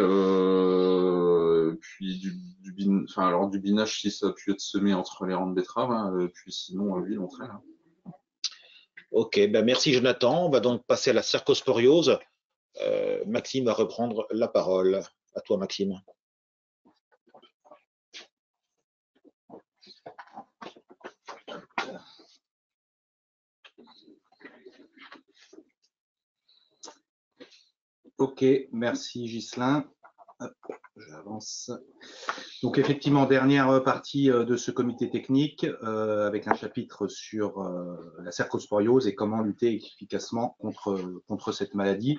puis du binage si ça a pu être semé entre les rangs de betterave, hein, puis sinon, oui, Lontrel. Hein. Ok, ben merci Jonathan. On va donc passer à la cercosporiose. Maxime va reprendre la parole. À toi, Maxime. Ok, merci Ghislain. J'avance. Donc effectivement, dernière partie de ce comité technique avec un chapitre sur la cercosporiose et comment lutter efficacement contre cette maladie,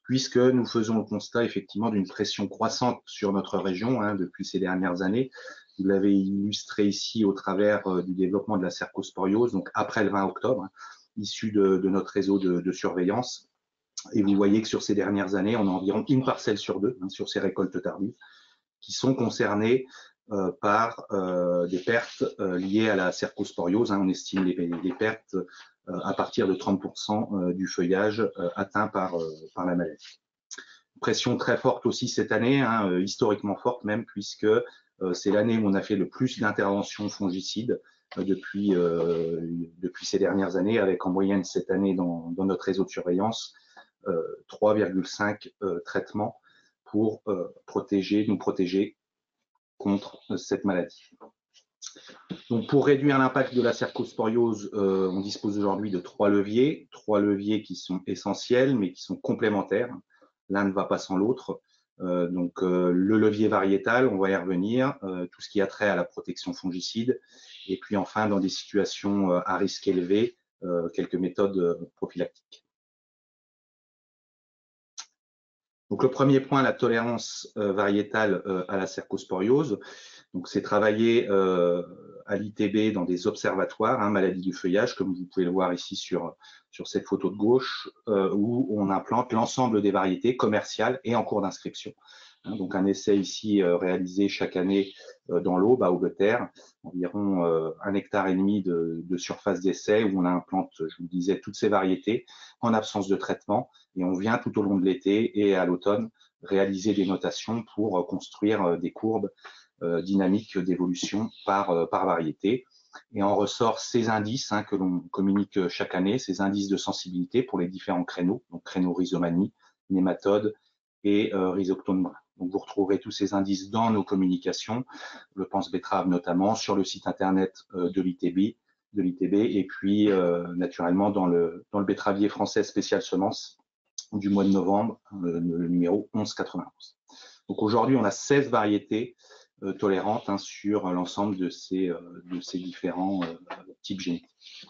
puisque nous faisons le constat effectivement d'une pression croissante sur notre région depuis ces dernières années. Vous l'avez illustré ici au travers du développement de la cercosporiose, donc après le 20 octobre, issu de notre réseau de surveillance. Et vous voyez que sur ces dernières années, on a environ une parcelle sur deux sur ces récoltes tardives qui sont concernées par des pertes liées à la cercosporiose. On estime les pertes à partir de 30% du feuillage atteint par la maladie. Pression très forte aussi cette année, historiquement forte même, puisque c'est l'année où on a fait le plus d'interventions fongicides depuis ces dernières années, avec en moyenne cette année dans notre réseau de surveillance 3,5 traitements pour nous protéger contre cette maladie. Donc, pour réduire l'impact de la cercosporiose, on dispose aujourd'hui de trois leviers qui sont essentiels mais qui sont complémentaires. L'un ne va pas sans l'autre. Le levier variétal, on va y revenir, tout ce qui a trait à la protection fongicide, et puis enfin dans des situations à risque élevé, quelques méthodes prophylactiques. Donc le premier point, la tolérance variétale à la cercosporiose. Donc c'est travaillé à l'ITB dans des observatoires, maladies du feuillage, comme vous pouvez le voir ici sur cette photo de gauche, où on implante l'ensemble des variétés commerciales et en cours d'inscription. Donc un essai ici réalisé chaque année dans l'Aube, à Aubeterre, environ 1,5 hectare de surface d'essai où on implante, je vous le disais, toutes ces variétés en absence de traitement, et on vient tout au long de l'été et à l'automne réaliser des notations pour construire des courbes dynamiques d'évolution par variété. Et en ressort ces indices que l'on communique chaque année, ces indices de sensibilité pour les différents créneaux, donc créneaux rhizomanie, nématode et rhizoctone. Donc vous retrouverez tous ces indices dans nos communications, le pense betterave notamment, sur le site internet de l'ITB, et puis naturellement dans le betteravier français spécial semences du mois de novembre, le numéro 1191. Donc aujourd'hui, on a 16 variétés tolérantes sur l'ensemble de ces différents types génétiques.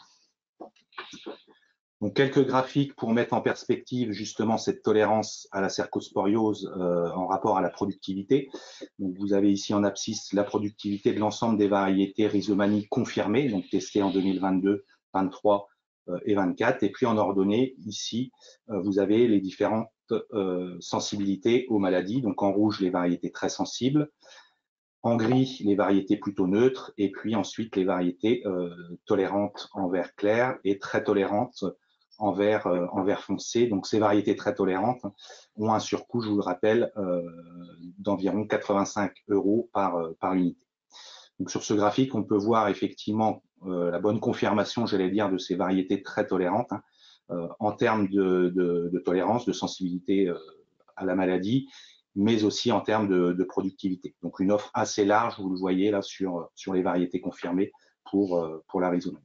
Donc quelques graphiques pour mettre en perspective justement cette tolérance à la cercosporiose en rapport à la productivité. Donc vous avez ici en abscisse la productivité de l'ensemble des variétés rhizomanie confirmées, donc testées en 2022, 23 et 24. Et puis en ordonnée, ici, vous avez les différentes sensibilités aux maladies. Donc en rouge, les variétés très sensibles. En gris, les variétés plutôt neutres. Et puis ensuite, les variétés tolérantes en vert clair et très tolérantes en vert foncé. Donc ces variétés très tolérantes ont un surcoût, je vous le rappelle, d'environ 85 € par unité. Donc sur ce graphique, on peut voir effectivement la bonne confirmation, j'allais dire, de ces variétés très tolérantes en termes de tolérance, de sensibilité à la maladie, mais aussi en termes de productivité. Donc une offre assez large, vous le voyez là sur les variétés confirmées pour la rhizomanie.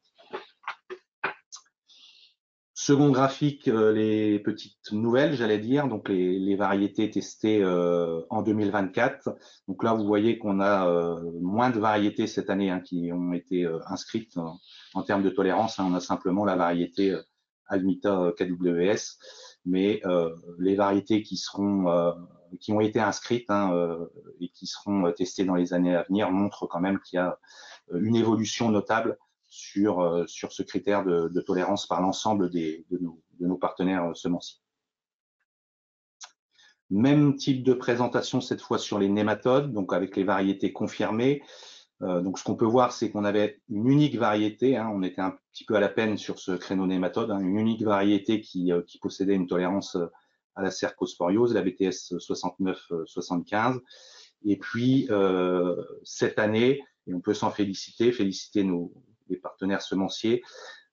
Second graphique, les petites nouvelles, j'allais dire, donc les variétés testées en 2024. Donc là, vous voyez qu'on a moins de variétés cette année qui ont été inscrites en termes de tolérance. On a simplement la variété Almita KWS, mais les variétés qui ont été inscrites et qui seront testées dans les années à venir montrent quand même qu'il y a une évolution notable sur ce critère de tolérance par l'ensemble de nos partenaires semenciers. Même type de présentation cette fois sur les nématodes, donc avec les variétés confirmées. Donc ce qu'on peut voir, c'est qu'on avait une unique variété, on était un petit peu à la peine sur ce créneau nématode, une unique variété qui possédait une tolérance à la cercosporiose, la BTS 69-75. Et puis cette année, et on peut s'en féliciter les partenaires semenciers,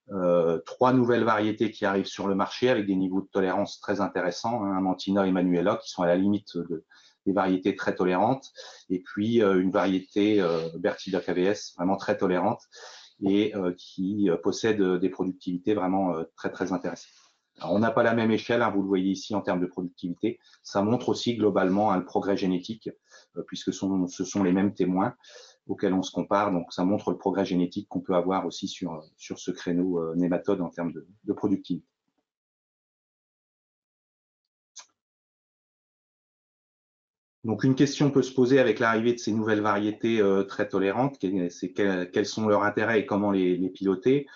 3 nouvelles variétés qui arrivent sur le marché avec des niveaux de tolérance très intéressants, Amantina et Manuela, qui sont à la limite des variétés très tolérantes, et puis une variété Bertida KWS, vraiment très tolérante, et qui possède des productivités vraiment très, très intéressantes. Alors, on n'a pas la même échelle, hein, vous le voyez ici en termes de productivité. Ça montre aussi globalement le progrès génétique, puisque ce sont les mêmes témoins auxquels on se compare. Donc, ça montre le progrès génétique qu'on peut avoir aussi sur ce créneau nématode en termes de productivité. Donc, une question peut se poser avec l'arrivée de ces nouvelles variétés très tolérantes, c'est quels sont leurs intérêts et comment les piloter.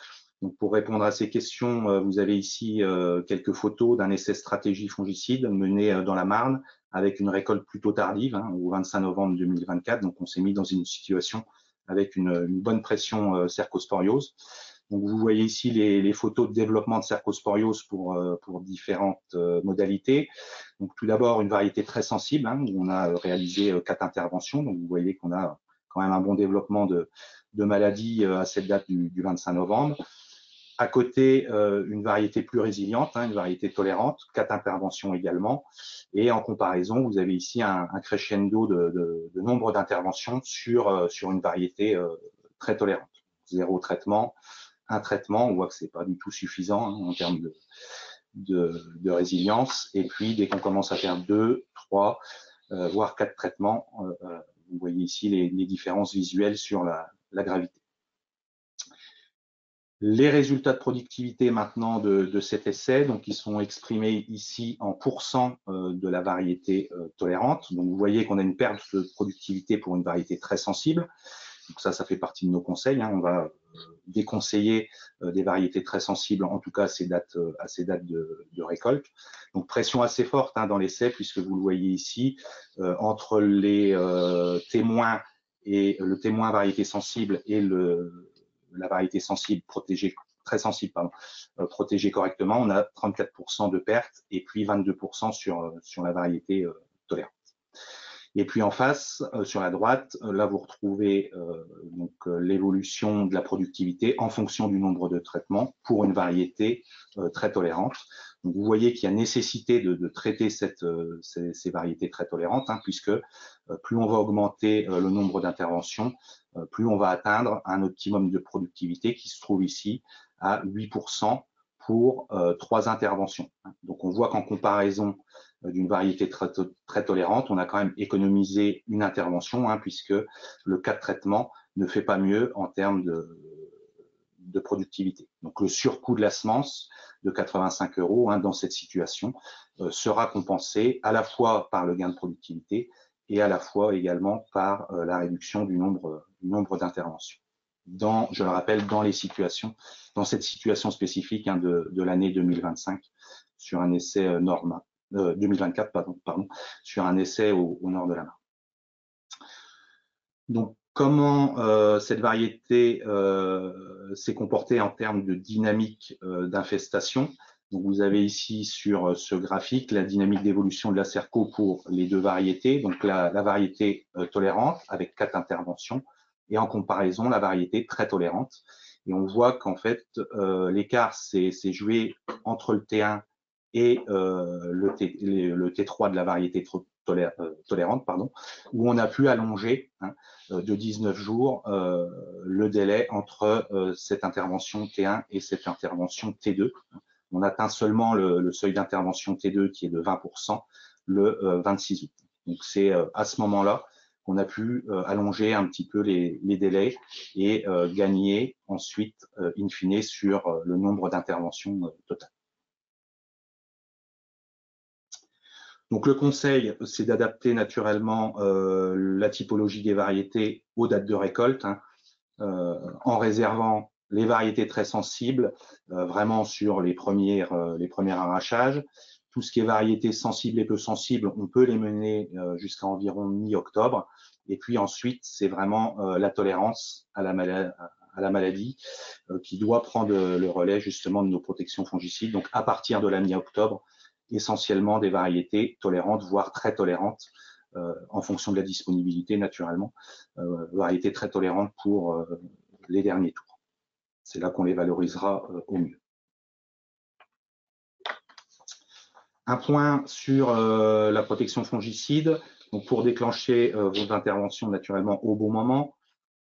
Donc, pour répondre à ces questions, vous avez ici quelques photos d'un essai stratégie fongicide mené dans la Marne avec une récolte plutôt tardive, hein, au 25 novembre 2024. Donc, on s'est mis dans une situation avec une bonne pression cercosporiose. Donc, vous voyez ici les photos de développement de cercosporiose pour différentes modalités. Donc, tout d'abord, une variété très sensible, hein, où on a réalisé 4 interventions. Donc, vous voyez qu'on a quand même un bon développement de maladie à cette date du 25 novembre. À côté, une variété plus résiliente, hein, une variété tolérante, 4 interventions également. Et en comparaison, vous avez ici un crescendo de nombre d'interventions sur une variété très tolérante. 0 traitement, 1 traitement, on voit que c'est pas du tout suffisant, hein, en termes de résilience. Et puis, dès qu'on commence à faire 2, 3, voire 4 traitements, vous voyez ici les différences visuelles sur la gravité. Les résultats de productivité maintenant de cet essai, donc ils sont exprimés ici en pourcent de la variété tolérante. Donc vous voyez qu'on a une perte de productivité pour une variété très sensible. Donc ça fait partie de nos conseils, hein. On va déconseiller des variétés très sensibles, en tout cas à ces dates de récolte. Donc pression assez forte, hein, dans l'essai, puisque vous le voyez ici, entre les témoins et le témoin variété sensible et la variété sensible protégée, très sensible, pardon, protégée correctement, on a 34% de perte et puis 22% sur la variété tolérante. Et puis en face, sur la droite, là vous retrouvez l'évolution de la productivité en fonction du nombre de traitements pour une variété très tolérante. Donc vous voyez qu'il y a nécessité de traiter ces variétés très tolérantes, hein, puisque plus on va augmenter le nombre d'interventions, plus on va atteindre un optimum de productivité qui se trouve ici à 8% pour 3 interventions. Donc on voit qu'en comparaison d'une variété très tolérante, on a quand même économisé une intervention, hein, puisque le cas de traitement ne fait pas mieux en termes de productivité. Donc le surcoût de la semence de 85 €, hein, dans cette situation sera compensé à la fois par le gain de productivité et à la fois également par la réduction du nombre d'interventions. Je le rappelle, dans cette situation spécifique, hein, de l'année 2025 sur un essai 2024, pardon, sur un essai au nord de la Marne. Donc, comment cette variété s'est comportée en termes de dynamique d'infestation? Donc, vous avez ici sur ce graphique la dynamique d'évolution de la cerco pour les 2 variétés. Donc, la variété tolérante avec 4 interventions et en comparaison la variété très tolérante. Et on voit qu'en fait, l'écart s'est joué entre le T1 et le T3 de la variété tolérante, pardon, où on a pu allonger, hein, de 19 jours le délai entre cette intervention T1 et cette intervention T2. On atteint seulement le seuil d'intervention T2 qui est de 20% le 26 août. Donc c'est à ce moment-là qu'on a pu allonger un petit peu les délais et gagner ensuite, in fine, sur le nombre d'interventions totales. Donc le conseil, c'est d'adapter naturellement la typologie des variétés aux dates de récolte, hein, en réservant les variétés très sensibles vraiment sur les premiers arrachages. Tout ce qui est variétés sensibles et peu sensibles, on peut les mener jusqu'à environ mi-octobre. Et puis ensuite, c'est vraiment la tolérance à la maladie qui doit prendre le relais justement de nos protections fongicides. Donc à partir de la mi-octobre, essentiellement des variétés tolérantes, voire très tolérantes, en fonction de la disponibilité naturellement, variétés très tolérantes pour les derniers tours. C'est là qu'on les valorisera au mieux. Un point sur la protection fongicide, donc pour déclencher vos interventions naturellement au bon moment.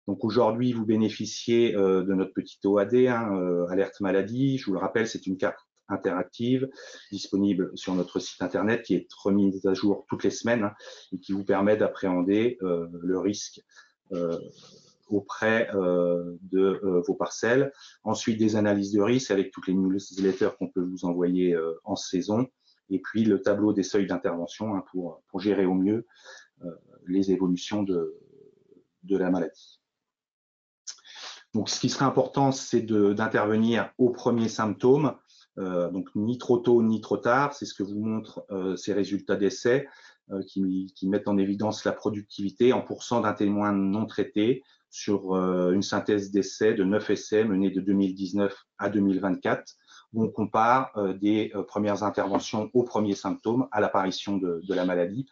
Donc aujourd'hui, vous bénéficiez de notre petit OAD, hein, alerte maladie. Je vous le rappelle, c'est une carte interactive disponible sur notre site internet qui est remise à jour toutes les semaines et qui vous permet d'appréhender le risque auprès de vos parcelles. Ensuite, des analyses de risque avec toutes les newsletters qu'on peut vous envoyer en saison. Et puis, le tableau des seuils d'intervention pour gérer au mieux les évolutions de la maladie. Donc, ce qui serait important, c'est d'intervenir aux premiers symptômes, donc ni trop tôt ni trop tard. C'est ce que vous montrent ces résultats d'essais qui mettent en évidence la productivité en pourcent d'un témoin non traité sur une synthèse d'essais de 9 essais menés de 2019 à 2024, où on compare des premières interventions aux premiers symptômes à l'apparition de la maladie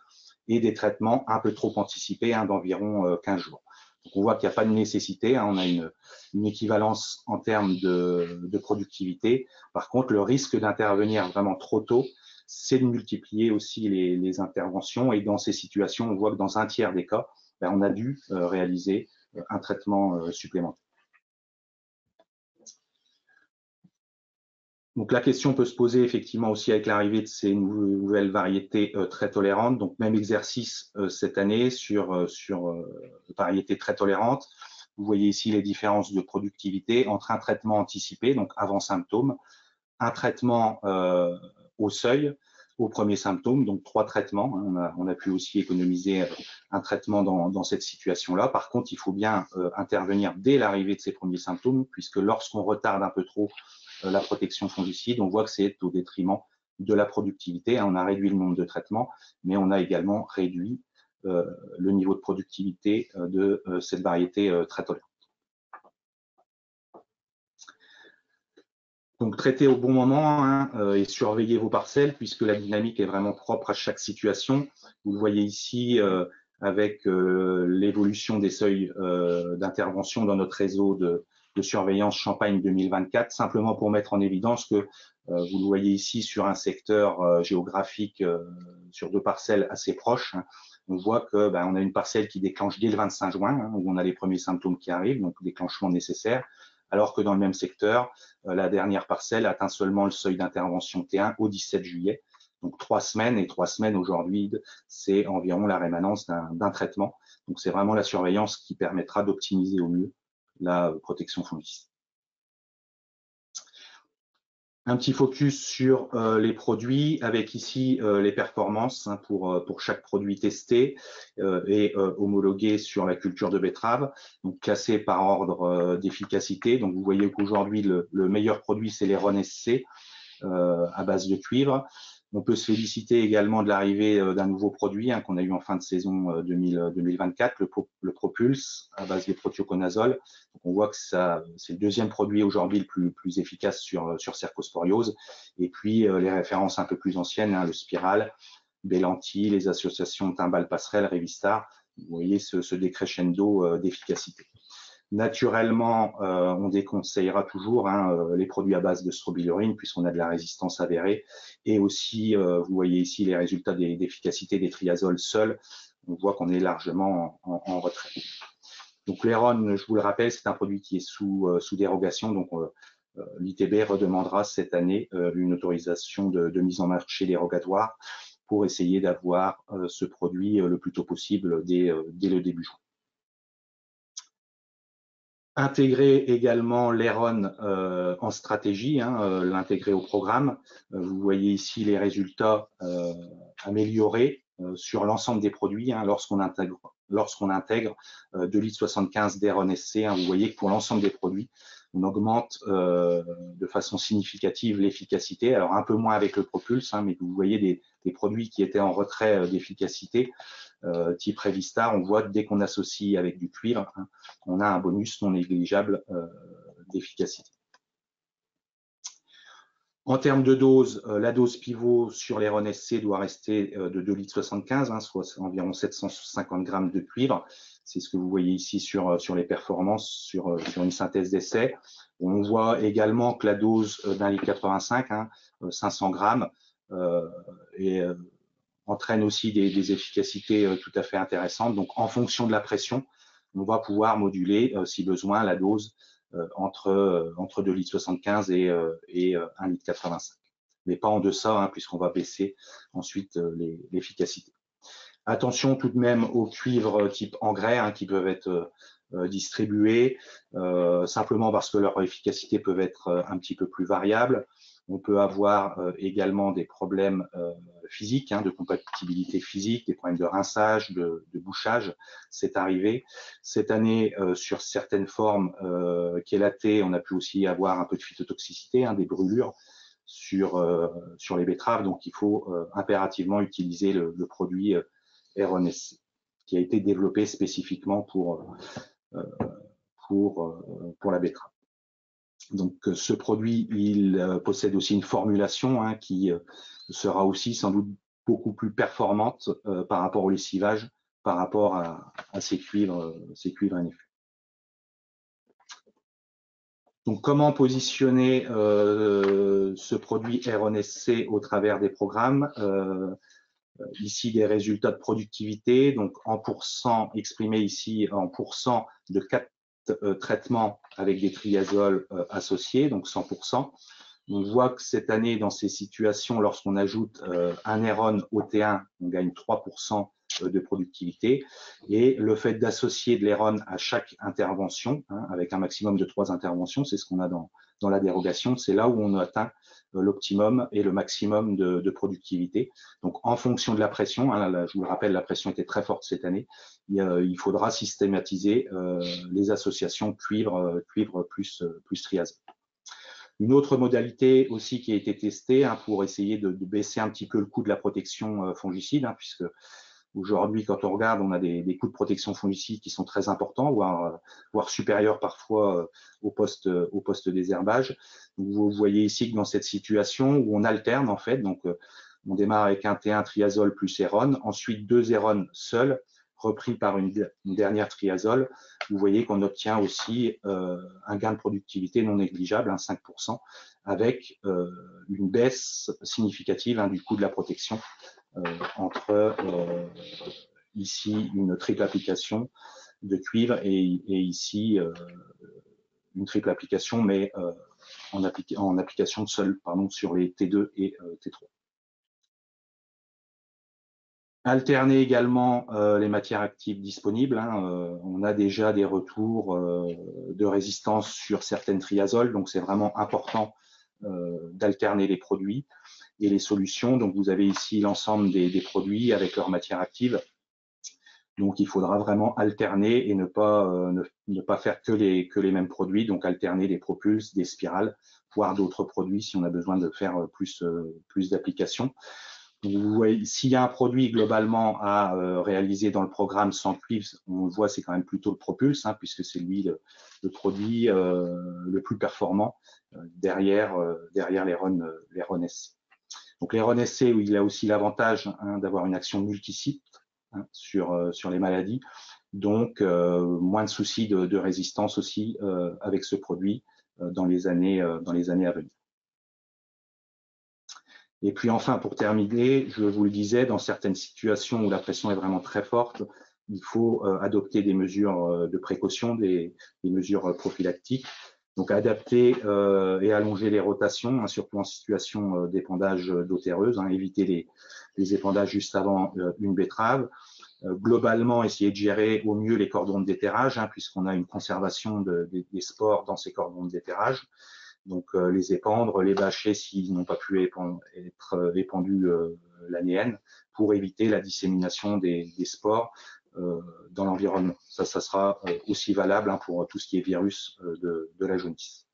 et des traitements un peu trop anticipés d'environ 15 jours. Donc on voit qu'il n'y a pas de nécessité, on a une équivalence en termes de productivité. Par contre, le risque d'intervenir vraiment trop tôt, c'est de multiplier aussi les interventions. Et dans ces situations, on voit que dans un tiers des cas, on a dû réaliser un traitement supplémentaire. Donc la question peut se poser effectivement aussi avec l'arrivée de ces nouvelles variétés très tolérantes. Donc même exercice cette année sur variétés très tolérantes. Vous voyez ici les différences de productivité entre un traitement anticipé, donc avant symptômes, un traitement au seuil, au premier symptôme, donc 3 traitements. On a pu aussi économiser un traitement dans cette situation-là. Par contre, il faut bien intervenir dès l'arrivée de ces premiers symptômes, puisque lorsqu'on retarde un peu trop la protection fongicide, on voit que c'est au détriment de la productivité. On a réduit le nombre de traitements, mais on a également réduit le niveau de productivité de cette variété très tolérante. Donc, traitez au bon moment et surveillez vos parcelles, puisque la dynamique est vraiment propre à chaque situation. Vous le voyez ici avec l'évolution des seuils d'intervention dans notre réseau de surveillance Champagne 2024, simplement pour mettre en évidence que vous le voyez ici sur un secteur géographique sur 2 parcelles assez proches. On voit que on a une parcelle qui déclenche dès le 25 juin, où on a les premiers symptômes qui arrivent, donc déclenchement nécessaire, alors que dans le même secteur, la dernière parcelle atteint seulement le seuil d'intervention T1 au 17 juillet. Donc 3 semaines, et 3 semaines aujourd'hui, c'est environ la rémanence d'un traitement. Donc c'est vraiment la surveillance qui permettra d'optimiser au mieux la protection fongicide. Un petit focus sur les produits, avec ici les performances pour chaque produit testé et homologué sur la culture de betterave, donc classé par ordre d'efficacité. Donc vous voyez qu'aujourd'hui le meilleur produit c'est l'Heron SC à base de cuivre. On peut se féliciter également de l'arrivée d'un nouveau produit qu'on a eu en fin de saison 2024, le Propulse à base de prothioconazole. Donc on voit que c'est le deuxième produit aujourd'hui le plus efficace sur cercosporiose. Et puis les références un peu plus anciennes, le Spiral, Bellanti, les associations Timbal Passerelle, Revistar. Vous voyez ce décrescendo d'efficacité. Naturellement, on déconseillera toujours les produits à base de strobilurine puisqu'on a de la résistance avérée. Et aussi, vous voyez ici les résultats d'efficacité des triazoles seuls. On voit qu'on est largement en retrait. Donc l'Heron, je vous le rappelle, c'est un produit qui est sous dérogation. Donc l'ITB redemandera cette année une autorisation de mise en marché dérogatoire pour essayer d'avoir ce produit le plus tôt possible dès le début juin. Intégrer également l'Heron en stratégie, l'intégrer au programme. Vous voyez ici les résultats améliorés sur l'ensemble des produits lorsqu'on intègre 2,75 litres d'Heron SC. Vous voyez que pour l'ensemble des produits, on augmente de façon significative l'efficacité. Alors un peu moins avec le Propulse, mais vous voyez des produits qui étaient en retrait d'efficacité, type Revistar, on voit que dès qu'on associe avec du cuivre, on a un bonus non négligeable d'efficacité. En termes de dose, la dose pivot sur l'Heron SC doit rester de 2,75 litres, soit environ 750 grammes de cuivre. C'est ce que vous voyez ici sur les performances, sur une synthèse d'essai. On voit également que la dose d'1,85 litre, 500 grammes, entraîne aussi des efficacités tout à fait intéressantes. Donc, en fonction de la pression, on va pouvoir moduler, si besoin, la dose entre 2,75 litres et 1,85 litre. mais pas en deçà, hein, puisqu'on va baisser ensuite l'efficacité. Attention tout de même aux cuivres type engrais, hein, qui peuvent être distribués, simplement parce que leur efficacité peut être un petit peu plus variable. On peut avoir également des problèmes physiques, hein, de compatibilité physique, des problèmes de rinçage, de bouchage. C'est arrivé. Cette année, sur certaines formes chélatées, on a pu aussi avoir un peu de phytotoxicité, hein, des brûlures sur les betteraves. Donc, il faut impérativement utiliser le produit RNSC, qui a été développé spécifiquement pour la betterave. Donc, ce produit, il possède aussi une formulation, hein, qui sera aussi sans doute beaucoup plus performante par rapport au lessivage, par rapport à ces cuivres NF. Donc, comment positionner ce produit RNSC au travers des programmes? Ici, des résultats de productivité, donc en pourcent exprimés ici en pourcent de 4 traitements avec des triazoles associés, donc 100%. On voit que cette année, dans ces situations, lorsqu'on ajoute un Heron au T1, on gagne 3% de productivité. Et le fait d'associer de l'Heron à chaque intervention, hein, avec un maximum de 3 interventions, c'est ce qu'on a dans la dérogation, c'est là où on atteint l'optimum et le maximum de productivité. Donc, en fonction de la pression, hein, là, je vous le rappelle, la pression était très forte cette année, il faudra systématiser les associations cuivre plus triazole. Une autre modalité aussi qui a été testée, hein, pour essayer de baisser un petit peu le coût de la protection fongicide, hein, puisque aujourd'hui, quand on regarde, on a des coûts de protection fongicide qui sont très importants, voire supérieurs parfois au poste désherbage. Vous voyez ici que dans cette situation où on alterne en fait, donc on démarre avec un T1 triazole plus Heron, ensuite 2 Heron seuls, repris par une dernière triazole, vous voyez qu'on obtient aussi un gain de productivité non négligeable, hein, 5%, avec une baisse significative, hein, du coût de la protection entre ici une triple application de cuivre et ici une triple application, mais en application seule, pardon, sur les T2 et T3. Alterner également les matières actives disponibles, hein, on a déjà des retours de résistance sur certaines triazoles, donc c'est vraiment important d'alterner les produits et les solutions. Donc vous avez ici l'ensemble des produits avec leurs matières actives. Donc il faudra vraiment alterner et ne pas faire que les mêmes produits, donc alterner des propulses, des spirales, voire d'autres produits si on a besoin de faire plus d'applications. Vous voyez, s'il y a un produit globalement à réaliser dans le programme sans cuivre, on le voit, c'est quand même plutôt le propulse, hein, puisque c'est lui le produit le plus performant derrière les RON SC. Donc les RON SC, il a aussi l'avantage, hein, d'avoir une action multisite, hein, sur les maladies, donc moins de soucis de résistance aussi avec ce produit dans les années à venir. Et puis enfin, pour terminer, je vous le disais, dans certaines situations où la pression est vraiment très forte, il faut adopter des mesures de précaution, des mesures prophylactiques. Donc adapter et allonger les rotations, hein, surtout en situation d'épandage d'eau terreuse, hein, éviter les épandages juste avant une betterave. Globalement, essayer de gérer au mieux les cordons de déterrage, hein, puisqu'on a une conservation des spores dans ces cordons de déterrage. Donc les épandre, les bâcher s'ils n'ont pas pu être épandus l'année N, pour éviter la dissémination des spores dans l'environnement. Ça sera aussi valable, hein, pour tout ce qui est virus de la jaunisse.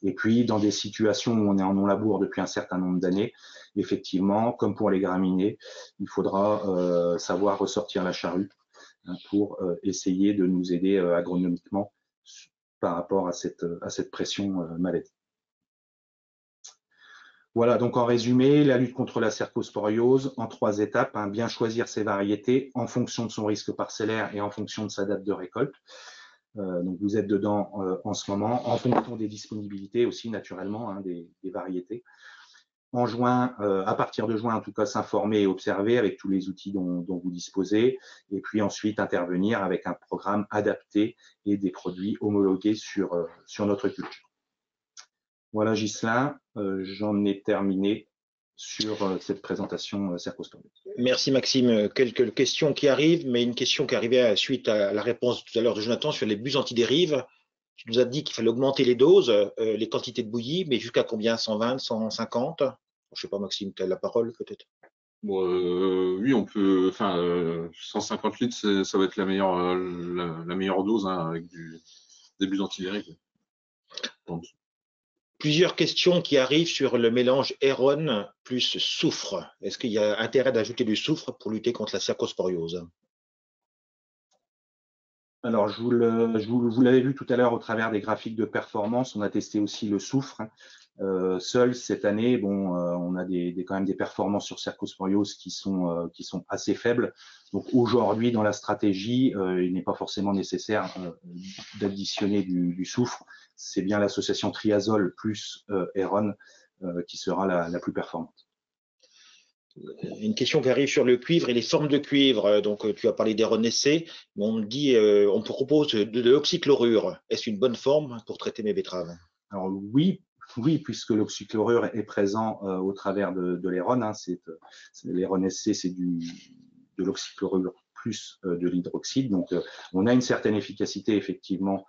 Et puis, dans des situations où on est en non-labour depuis un certain nombre d'années, effectivement, comme pour les graminées, il faudra savoir ressortir la charrue, hein, pour essayer de nous aider agronomiquement par rapport à cette pression maladie. Voilà, donc en résumé, la lutte contre la cercosporiose en 3 étapes, hein, bien choisir ses variétés en fonction de son risque parcellaire et en fonction de sa date de récolte. Donc vous êtes dedans en ce moment, en fonction des disponibilités aussi naturellement, hein, des variétés. En juin, à partir de juin en tout cas, s'informer et observer avec tous les outils dont vous disposez, et puis ensuite intervenir avec un programme adapté et des produits homologués sur notre culture. Voilà Ghislain, j'en ai terminé sur cette présentation cercosporiose. Merci Maxime. Quelques questions qui arrivent, mais une question qui arrivait suite à la réponse tout à l'heure de Jonathan sur les bus antidérive. Tu nous as dit qu'il fallait augmenter les doses, les quantités de bouillie, mais jusqu'à combien? 120, 150? Je ne sais pas Maxime, tu as la parole peut-être. Bon, oui, on peut. Enfin, 150 litres, ça va être la meilleure dose hein, avec des bus antidérive. Plusieurs questions qui arrivent sur le mélange Héron plus soufre. Est-ce qu'il y a intérêt d'ajouter du soufre pour lutter contre la cercosporiose? Alors, vous l'avez vu tout à l'heure au travers des graphiques de performance, on a testé aussi le soufre. Seul cette année, bon, on a quand même des performances sur cercosporiose qui sont assez faibles. Donc aujourd'hui, dans la stratégie, il n'est pas forcément nécessaire d'additionner du soufre. C'est bien l'association triazole plus Héron qui sera la plus performante. Une question qui arrive sur le cuivre et les formes de cuivre. Donc, tu as parlé d'Héron SC, mais on me dit, on propose de l'oxychlorure. Est-ce une bonne forme pour traiter mes betteraves? Alors oui, puisque l'oxychlorure est présent au travers de l'Héron. Hein, l'Héron SC, c'est de l'oxychlorure plus de l'hydroxyde. Donc, on a une certaine efficacité effectivement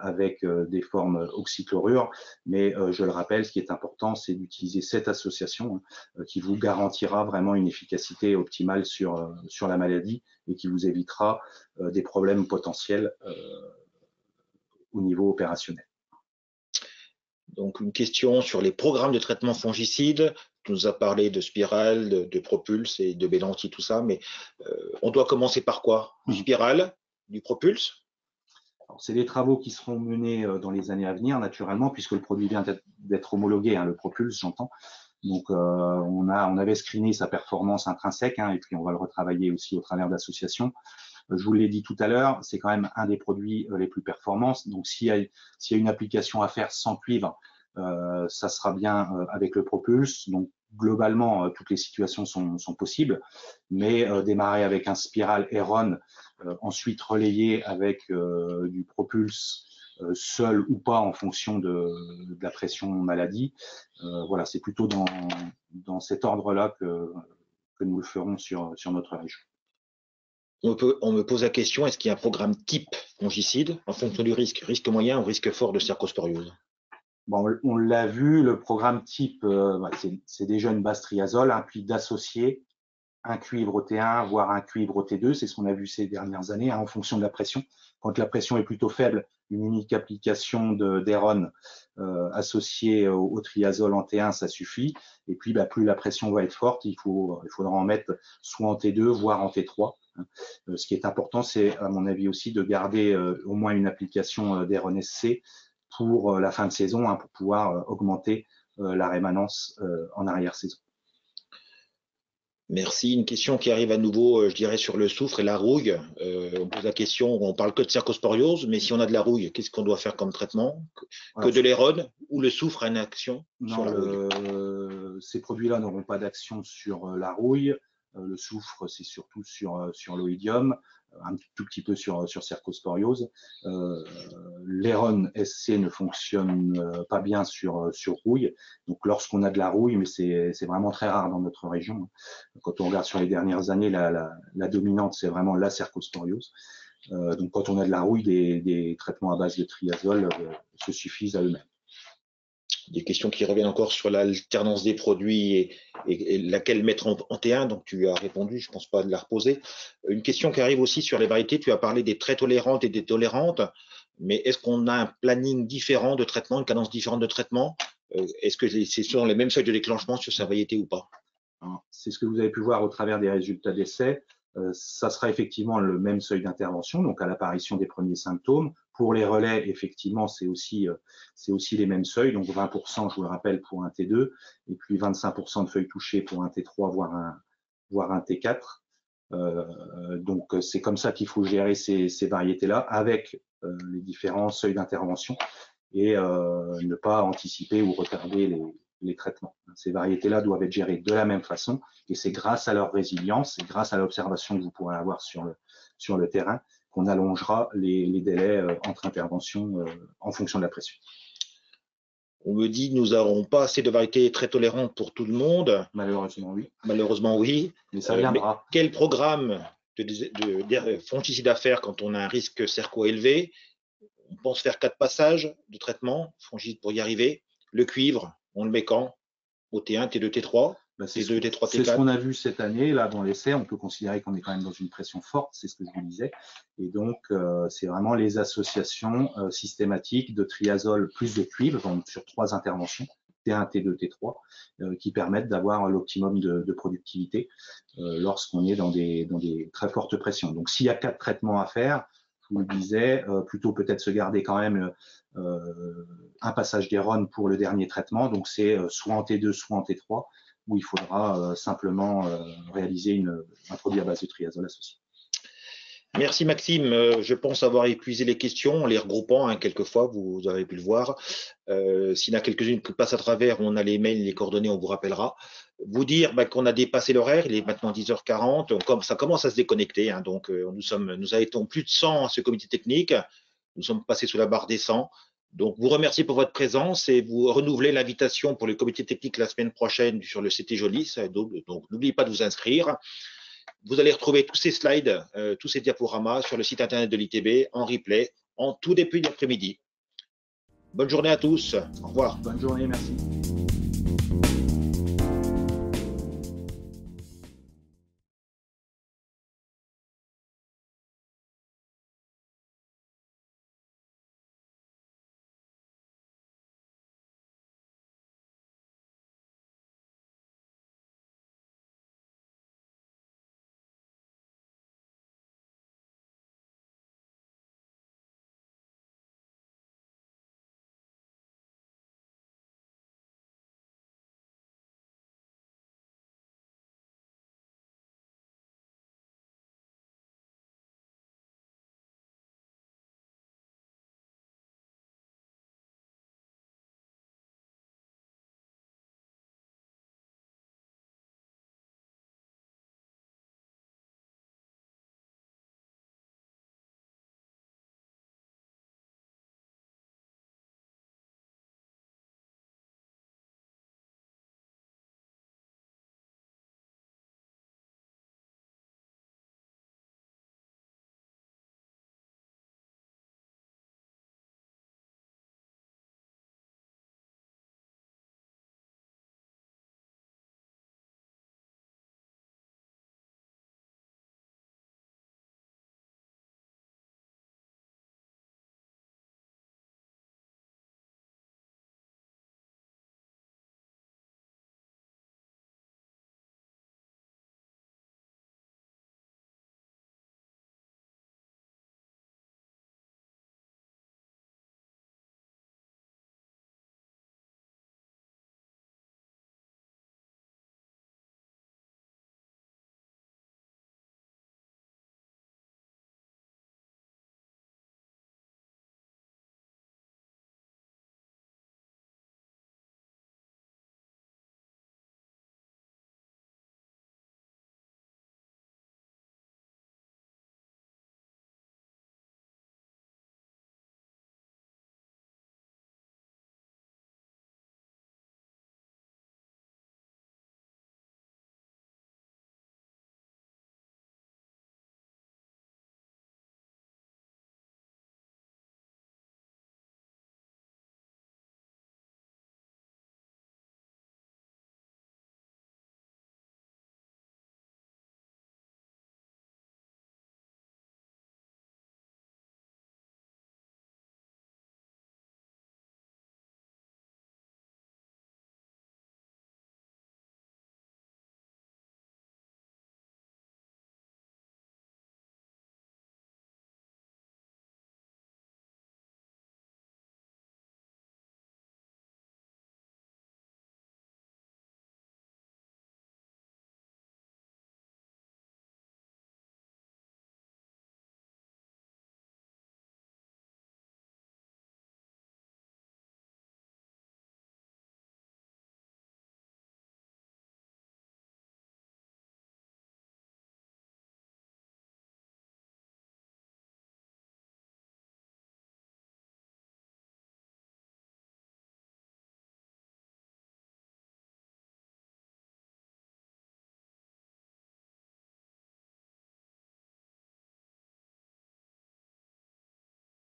avec des formes oxychlorure, mais je le rappelle, ce qui est important, c'est d'utiliser cette association qui vous garantira vraiment une efficacité optimale sur la maladie et qui vous évitera des problèmes potentiels au niveau opérationnel. Donc, une question sur les programmes de traitement fongicide. Tu nous as parlé de Spiral, de Propulse et de Bélanti, tout ça, mais on doit commencer par quoi? Du Spiral, du Propulse? C'est des travaux qui seront menés dans les années à venir, naturellement, puisque le produit vient d'être homologué, hein, le Propulse, j'entends. Donc, on avait screené sa performance intrinsèque, hein, et puis on va le retravailler aussi au travers d'associations. Je vous l'ai dit tout à l'heure, c'est quand même un des produits les plus performants. Donc, s'il y a une application à faire sans cuivre, ça sera bien avec le Propulse. Donc, globalement, toutes les situations sont possibles, mais démarrer avec un Spiral Héron, ensuite relayé avec du Propulse seul ou pas en fonction de la pression maladie. Voilà, c'est plutôt dans cet ordre-là que nous le ferons sur notre région. On me pose la question, est-ce qu'il y a un programme type fongicide en fonction du risque moyen ou risque fort de cercosporiose? Bon, on l'a vu, le programme type, c'est déjà une base triazole, hein, puis d'associer un cuivre au T1, voire un cuivre au T2, c'est ce qu'on a vu ces dernières années, hein, en fonction de la pression. Quand la pression est plutôt faible, une unique application d'Héron associée au triazole en T1, ça suffit. Et puis, plus la pression va être forte, il faudra en mettre soit en T2, voire en T3. Hein. Ce qui est important, c'est à mon avis aussi de garder au moins une application d'Héron SC pour la fin de saison, hein, pour pouvoir augmenter la rémanence en arrière-saison. Merci. Une question qui arrive à nouveau, je dirais, sur le soufre et la rouille. On pose la question, on parle que de cercosporiose, mais si on a de la rouille, qu'est-ce qu'on doit faire comme traitement? Que de l'Héron ou le soufre a une action sur la rouille? Ces produits-là n'auront pas d'action sur la rouille. Le soufre, c'est surtout sur l'oïdium, un tout petit peu sur cercosporiose. L'Héron SC ne fonctionne pas bien sur rouille. Donc, lorsqu'on a de la rouille, mais c'est vraiment très rare dans notre région. Quand on regarde sur les dernières années, la dominante, c'est vraiment la cercosporiose. Donc, quand on a de la rouille, des traitements à base de triazole se suffisent à eux-mêmes. Des questions qui reviennent encore sur l'alternance des produits et laquelle mettre en T1, donc tu as répondu, je ne pense pas de la reposer. Une question qui arrive aussi sur les variétés, tu as parlé des très tolérantes et des tolérantes, mais est-ce qu'on a un planning différent de traitement, une cadence différente de traitement? Est-ce que c'est sur les mêmes seuils de déclenchement sur sa variété ou pas? C'est ce que vous avez pu voir au travers des résultats d'essai. Ça sera effectivement le même seuil d'intervention, donc à l'apparition des premiers symptômes. Pour les relais, effectivement, c'est aussi les mêmes seuils, donc 20%, je vous le rappelle, pour un T2, et puis 25% de feuilles touchées pour un T3, voire un T4. Donc, c'est comme ça qu'il faut gérer ces variétés-là, avec les différents seuils d'intervention, et ne pas anticiper ou retarder les traitements. Ces variétés-là doivent être gérées de la même façon, et c'est grâce à leur résilience et grâce à l'observation que vous pourrez avoir sur le terrain qu'on allongera les délais entre interventions en fonction de la pression. On me dit que nous n'aurons pas assez de variétés très tolérantes pour tout le monde. Malheureusement, oui. Malheureusement, oui. Mais ça viendra. Quel programme de fongicide à faire quand on a un risque cerco élevé? On pense faire 4 passages de traitement fongicide pour y arriver. Le cuivre, on le met quand? Au T1, T2, T3, T2, T3, T4. C'est ce qu'on a vu cette année. Là, dans l'essai, on peut considérer qu'on est quand même dans une pression forte, c'est ce que je vous disais. Et donc, c'est vraiment les associations systématiques de triazole plus de cuivre, donc sur 3 interventions, T1, T2, T3, qui permettent d'avoir l'optimum de productivité lorsqu'on est dans des très fortes pressions. Donc, s'il y a 4 traitements à faire, je vous le disais, plutôt peut-être se garder quand même un passage des RON pour le dernier traitement. Donc, c'est soit en T2, soit en T3, où il faudra simplement réaliser un produit à base de triazole associé. Merci Maxime. Je pense avoir épuisé les questions en les regroupant quelquefois, vous avez pu le voir. S'il y en a quelques-unes qui passent à travers, on a les mails, les coordonnées, on vous rappellera. Vous dire qu'on a dépassé l'horaire, il est maintenant 10h40, ça commence à se déconnecter. Hein, donc nous avons plus de 100 à ce comité technique, nous sommes passés sous la barre des 100. Donc vous remercie pour votre présence et vous renouvelez l'invitation pour le comité technique la semaine prochaine sur le CT Jolis. Donc n'oubliez pas de vous inscrire. Vous allez retrouver tous ces slides, tous ces diaporamas sur le site internet de l'ITB en replay en tout début d'après-midi. Bonne journée à tous. Au revoir. Bonne journée, merci.